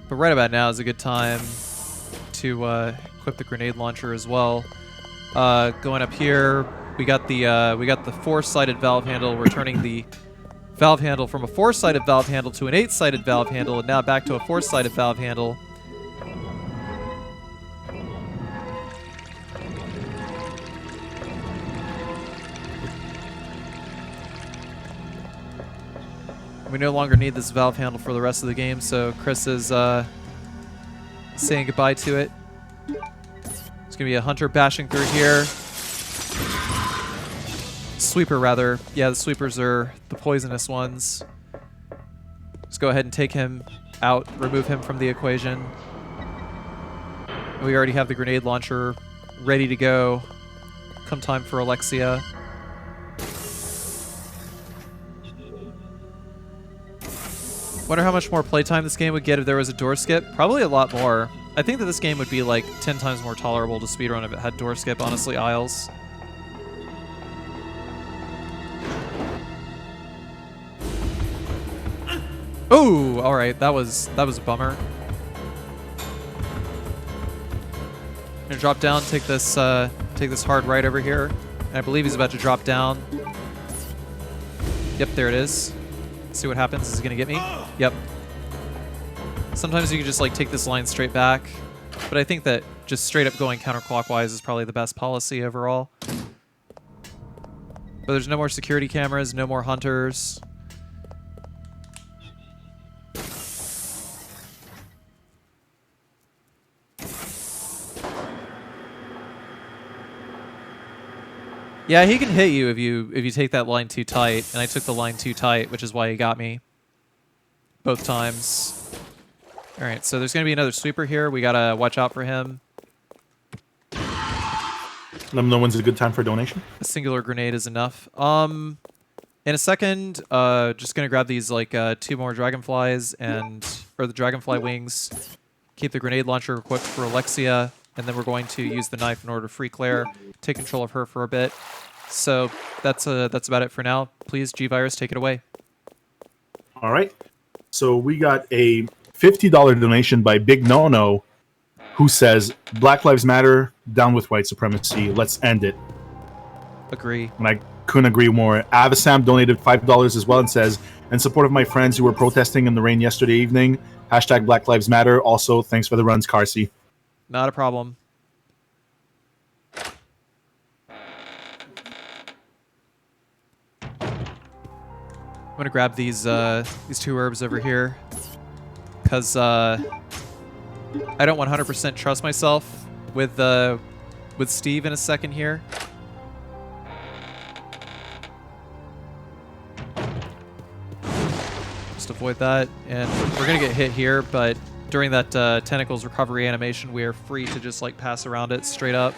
But right about now is a good time to equip the grenade launcher as well. Going up here, we got the four-sided valve handle. We're turning the valve handle from a four-sided valve handle to an eight-sided valve handle, and now back to a four-sided valve handle. We no longer need this valve handle for the rest of the game, so Chris is saying goodbye to it. There's gonna be a hunter bashing through here. Sweeper, rather. Yeah, the sweepers are the poisonous ones. Let's go ahead and take him out, remove him from the equation. And we already have the grenade launcher ready to go come time for Alexia. Wonder how much more playtime this game would get if there was a door skip. Probably a lot more. I think that this game would be like 10 times more tolerable to speedrun if it had door skip, honestly, Isles. Oh, all right, that was a bummer. Gonna drop down, take this hard right over here. And I believe he's about to drop down. Yep, there it is. See what happens. Is he gonna get me? Yep. Sometimes you can just like take this line straight back, but I think that just straight up going counterclockwise is probably the best policy overall. But there's no more security cameras, no more hunters. Yeah, he can hit you if you take that line too tight, and I took the line too tight, which is why he got me both times. All right, so there's going to be another sweeper here. We got to watch out for him. Let them know when's a good time for a donation. A singular grenade is enough. In a second, just going to grab these like 2 more dragonflies or the dragonfly wings. Keep the grenade launcher equipped for Alexia. And then we're going to use the knife in order to free Claire, take control of her for a bit. So that's about it for now. Please, G-Virus, take it away. All right. So we got a $50 donation by Big No-No, who says, Black Lives Matter, down with white supremacy. Let's end it. Agree. And I couldn't agree more. Avasam donated $5 as well and says, in support of my friends who were protesting in the rain yesterday evening, hashtag Black Lives Matter. Also, thanks for the runs, Carcy. Not a problem. I'm gonna grab these 2 herbs over here because I don't 100% trust myself with Steve in a second here. Just avoid that, and we're gonna get hit here, but during that tentacles recovery animation, we are free to just like pass around it straight up.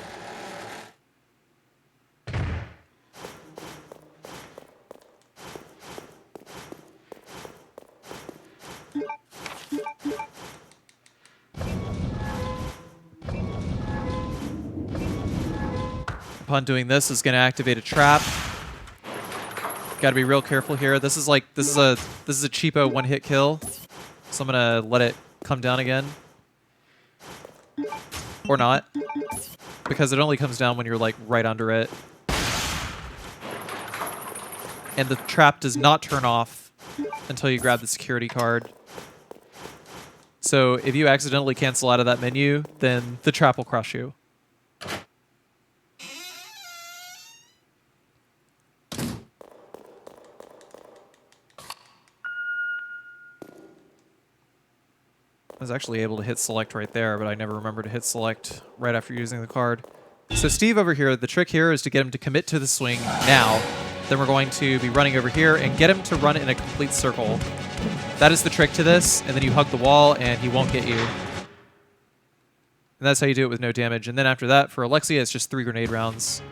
Upon doing this, is going to activate a trap. Got to be real careful here. This is a cheapo one-hit kill, so I'm gonna let it come down again. Or not. Because it only comes down when you're like right under it. And the trap does not turn off until you grab the security card. So if you accidentally cancel out of that menu, then the trap will crush you. was actually able to hit select right there, but I never remember to hit select right after using the card. So Steve over here, the trick here is to get him to commit to the swing now. Then we're going to be running over here and get him to run in a complete circle. That is the trick to this, and then you hug the wall and he won't get you. And that's how you do it with no damage. And then after that, for Alexia, it's just 3 grenade rounds.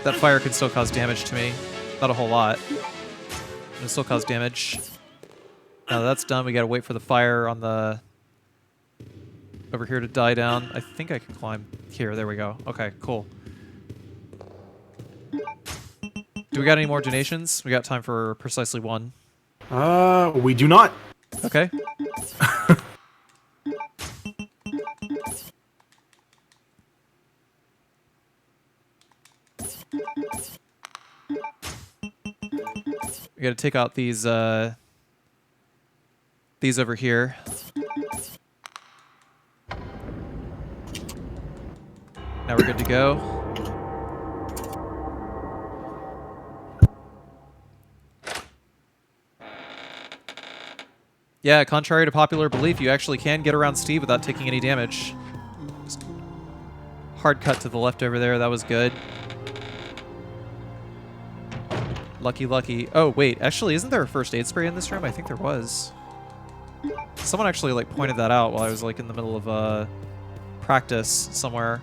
That fire can still cause damage to me. Not a whole lot. It'll still cause damage. Now that that's done, we gotta wait for the fire on the... over here to die down. I think I can climb here. There we go. Okay, cool. Do we got any more donations? We got time for precisely 1. We do not. Okay. We gotta take out these over here. Now we're good to go. Yeah, contrary to popular belief, you actually can get around Steve without taking any damage. Just hard cut to the left over there, that was good. Lucky, lucky. Oh, wait, actually, isn't there a first aid spray in this room? I think there was. Someone actually, like, pointed that out while I was, like, in the middle of, practice somewhere.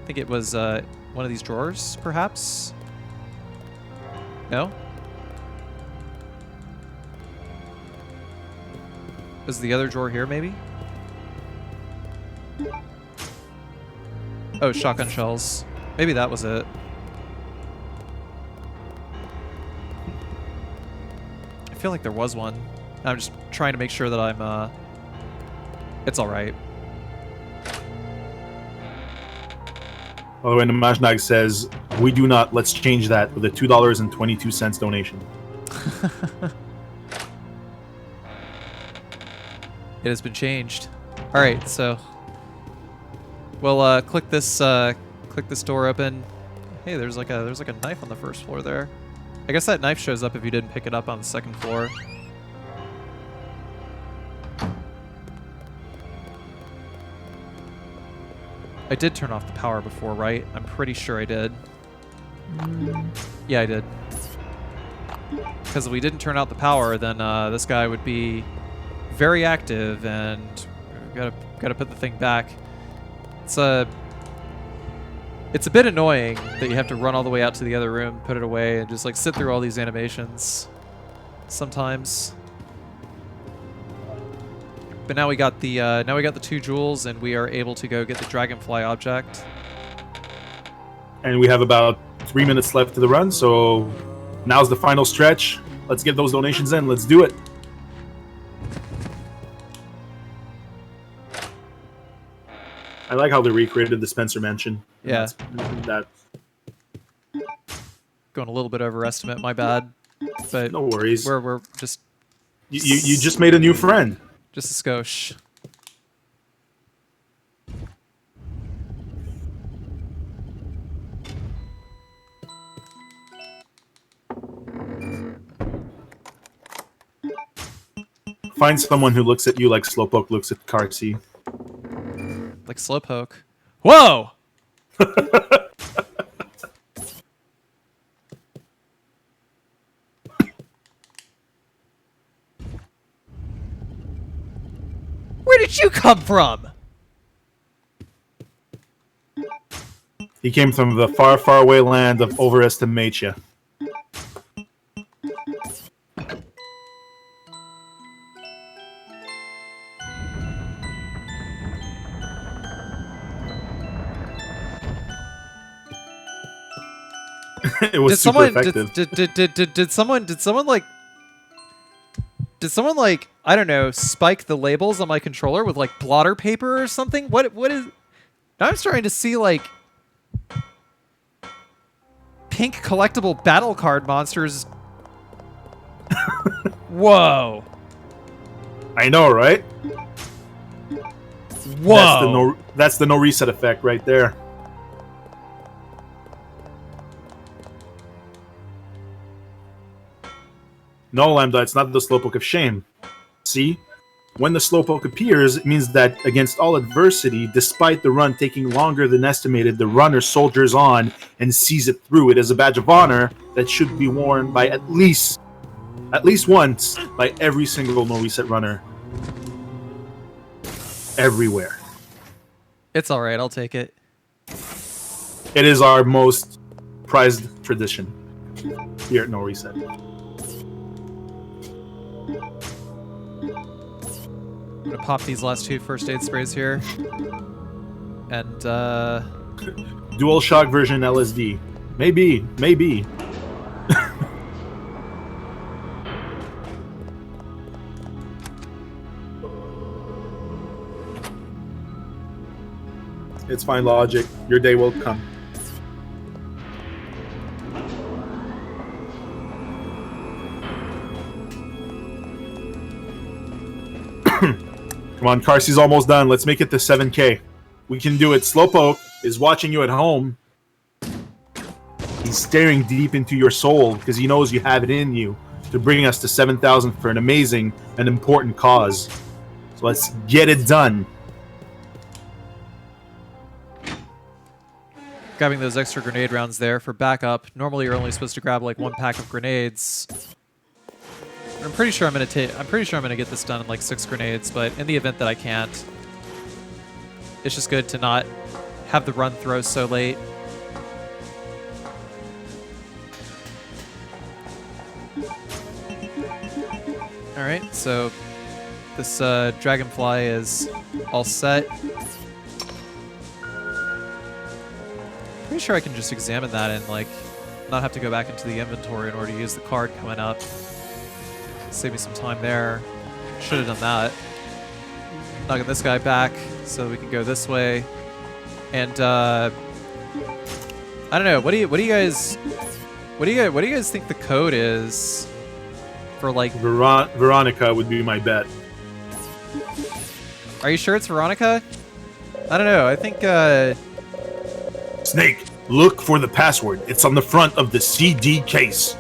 I think it was, one of these drawers, perhaps? No? Was the other drawer here, maybe? Oh, shotgun shells. Maybe that was it. I feel like there was one. I'm just trying to make sure that I'm, it's alright. By the way, Namajnag says, we do not. Let's change that with a $2.22 donation. It has been changed. All right, so we'll click this door open. Hey, there's like a knife on the first floor there. I guess that knife shows up if you didn't pick it up on the second floor. I did turn off the power before, right? I'm pretty sure I did. Yeah, I did. Because if we didn't turn out the power, then this guy would be very active, and we gotta put the thing back. It's a bit annoying that you have to run all the way out to the other room, put it away, and just like sit through all these animations sometimes. But now we got the 2 jewels, and we are able to go get the dragonfly object. And we have about 3 minutes left to the run, so now's the final stretch. Let's get those donations in. Let's do it. I like how they recreated the Spencer Mansion. Yeah. That. Going a little bit over estimate, my bad. But No worries. we're just You just made a new friend. just a skosh. Find someone who looks at you like Slowpoke looks at Carcy. Like Slowpoke. Whoa! Where did you come from? He came from the far, far away land of Overestimatia. It was super effective. Did someone like, I don't know, spike the labels on my controller with like blotter paper or something? What is? Now I'm starting to see like pink collectible battle card monsters. Whoa. I know, right? Whoa. That's the no reset effect right there. No, Lambda, it's not the Slowpoke of shame. See? When the Slowpoke appears, it means that against all adversity, despite the run taking longer than estimated, the runner soldiers on and sees it through. It is a badge of honor that should be worn by at least once by every single NoReset runner. Everywhere. It's all right. I'll take it. It is our most prized tradition here at NoReset. I'm gonna pop these last 2 first aid sprays here. And, Dual shock version LSD. Maybe. It's fine, Logic. Your day will come. Come on, Carcy's almost done. Let's make it to 7K. We can do it. Slowpoke is watching you at home. He's staring deep into your soul because he knows you have it in you to bring us to 7,000 for an amazing and important cause. So let's get it done. grabbing those extra grenade rounds there for backup. Normally you're only supposed to grab like 1 pack of grenades. I'm pretty sure I'm gonna get this done in like 6 grenades, but in the event that I can't, it's just good to not have the run throw so late. Alright, so this dragonfly is all set. Pretty sure I can just examine that and like not have to go back into the inventory in order to use the card coming up. Save me some time there. Should have done that. Knocking this guy back so we can go this way. And I don't know. What do you guys think the code is for like Veronica would be my bet. Are you sure it's Veronica? I don't know. I think Snake, look for the password. It's on the front of the CD case.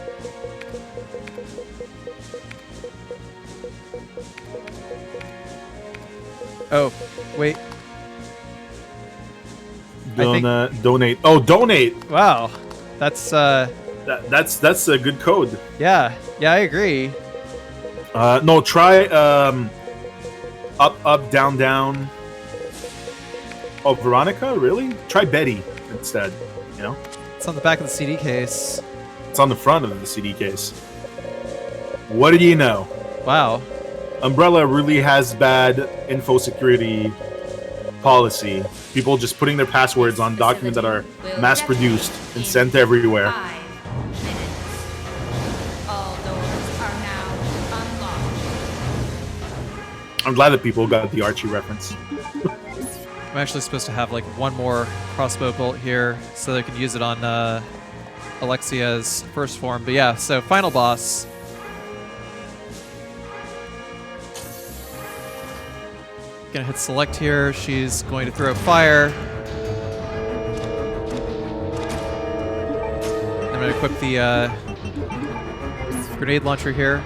oh, wait. Donate. Oh, donate. Wow. That's That's a good code. yeah, I agree. No, try up, down, down. Oh, Veronica? Really? Try Betty instead. You know? It's on the back of the CD case. It's on the front of the CD case. What do you know? Wow. Umbrella really has bad info security policy. People just putting their passwords on documents that are mass-produced and sent everywhere. 5 minutes. All doors are now unlocked. I'm glad that people got the Archie reference. I'm actually supposed to have like 1 more crossbow bolt here so they can use it on Alexia's first form. But yeah, so final boss. Gonna hit select here. She's going to throw fire. I'm gonna equip the grenade launcher here.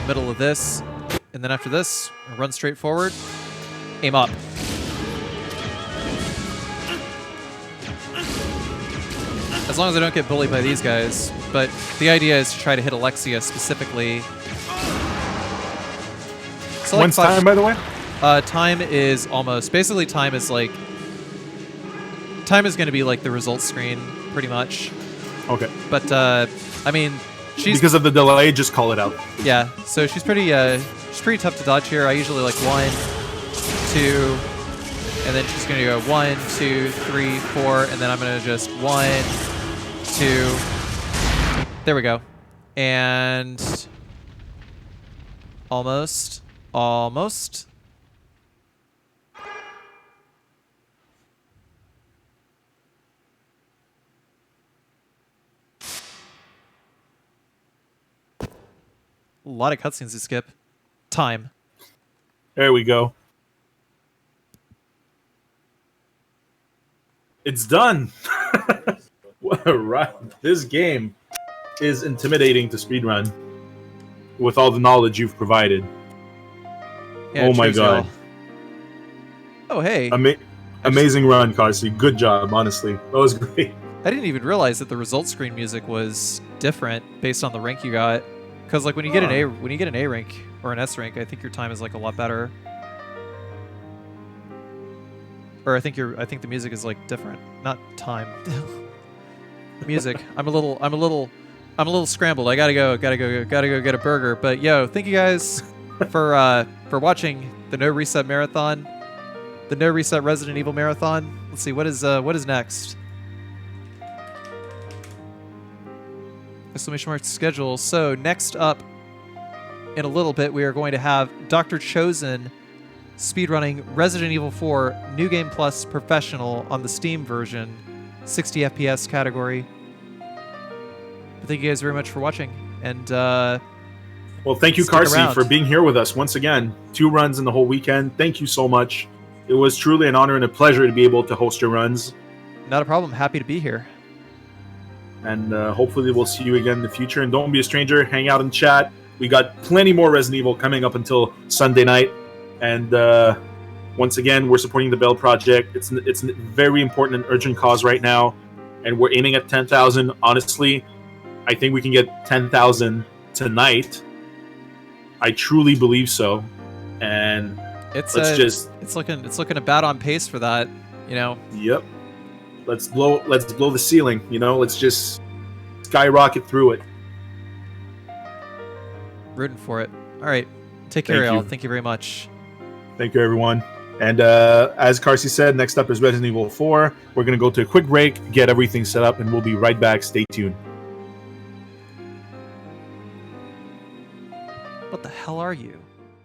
Middle of this. And then after this, run straight forward. Aim up. As long as I don't get bullied by these guys. But the idea is to try to hit Alexia specifically. Select When's time, by the way? Time is almost... Basically, time is like... Time is going to be like the results screen, pretty much. Okay. But, I mean, she's... Because of the delay, just call it out. Yeah, so she's pretty tough to dodge here. I usually like 1, 2, and then she's going to go 1, 2, 3, 4, and then I'm going to just 1, 2. There we go. And almost. Almost. A lot of cutscenes to skip. Time. There we go. It's done. What a ride. This game. is intimidating to speedrun with all the knowledge you've provided. Yeah, Oh my cheers, god. y'all. Oh, hey. Amazing run, Carcy. Good job, honestly. That was great. I didn't even realize that the result screen music was different based on the rank you got. Because like when you get an A rank or an S rank, I think your time is like a lot better. Or I think the music is like different, not time. Music. I'm a little scrambled. I gotta go get a burger. But yo, thank you guys for watching the No Reset Marathon, the No Reset Resident Evil Marathon. Let's see what is next. Exclamation mark schedule. So next up, in a little bit, we are going to have Dr. Chosen speedrunning Resident Evil 4 New Game Plus Professional on the Steam version, 60 FPS category. But thank you guys very much for watching, and well, thank you, stick Carcy, around. for being here with us once again. 2 runs in the whole weekend. Thank you so much. It was truly an honor and a pleasure to be able to host your runs. Not a problem. Happy to be here. And hopefully we'll see you again in the future. And don't be a stranger. Hang out and chat. We got plenty more Resident Evil coming up until Sunday night. And once again, we're supporting the Bell Project. It's a very important and urgent cause right now. And we're aiming at 10,000. Honestly, I think we can get 10,000 tonight. I truly believe so. And It's looking about on pace for that. You know. Yep. Let's blow the ceiling, you know? Let's just skyrocket through it. Rooting for it. All right. Take care, y'all. Thank you very much. Thank you, everyone. And as Carcy said, next up is Resident Evil 4. We're going to go to a quick break, get everything set up, and we'll be right back. Stay tuned. What the hell are you?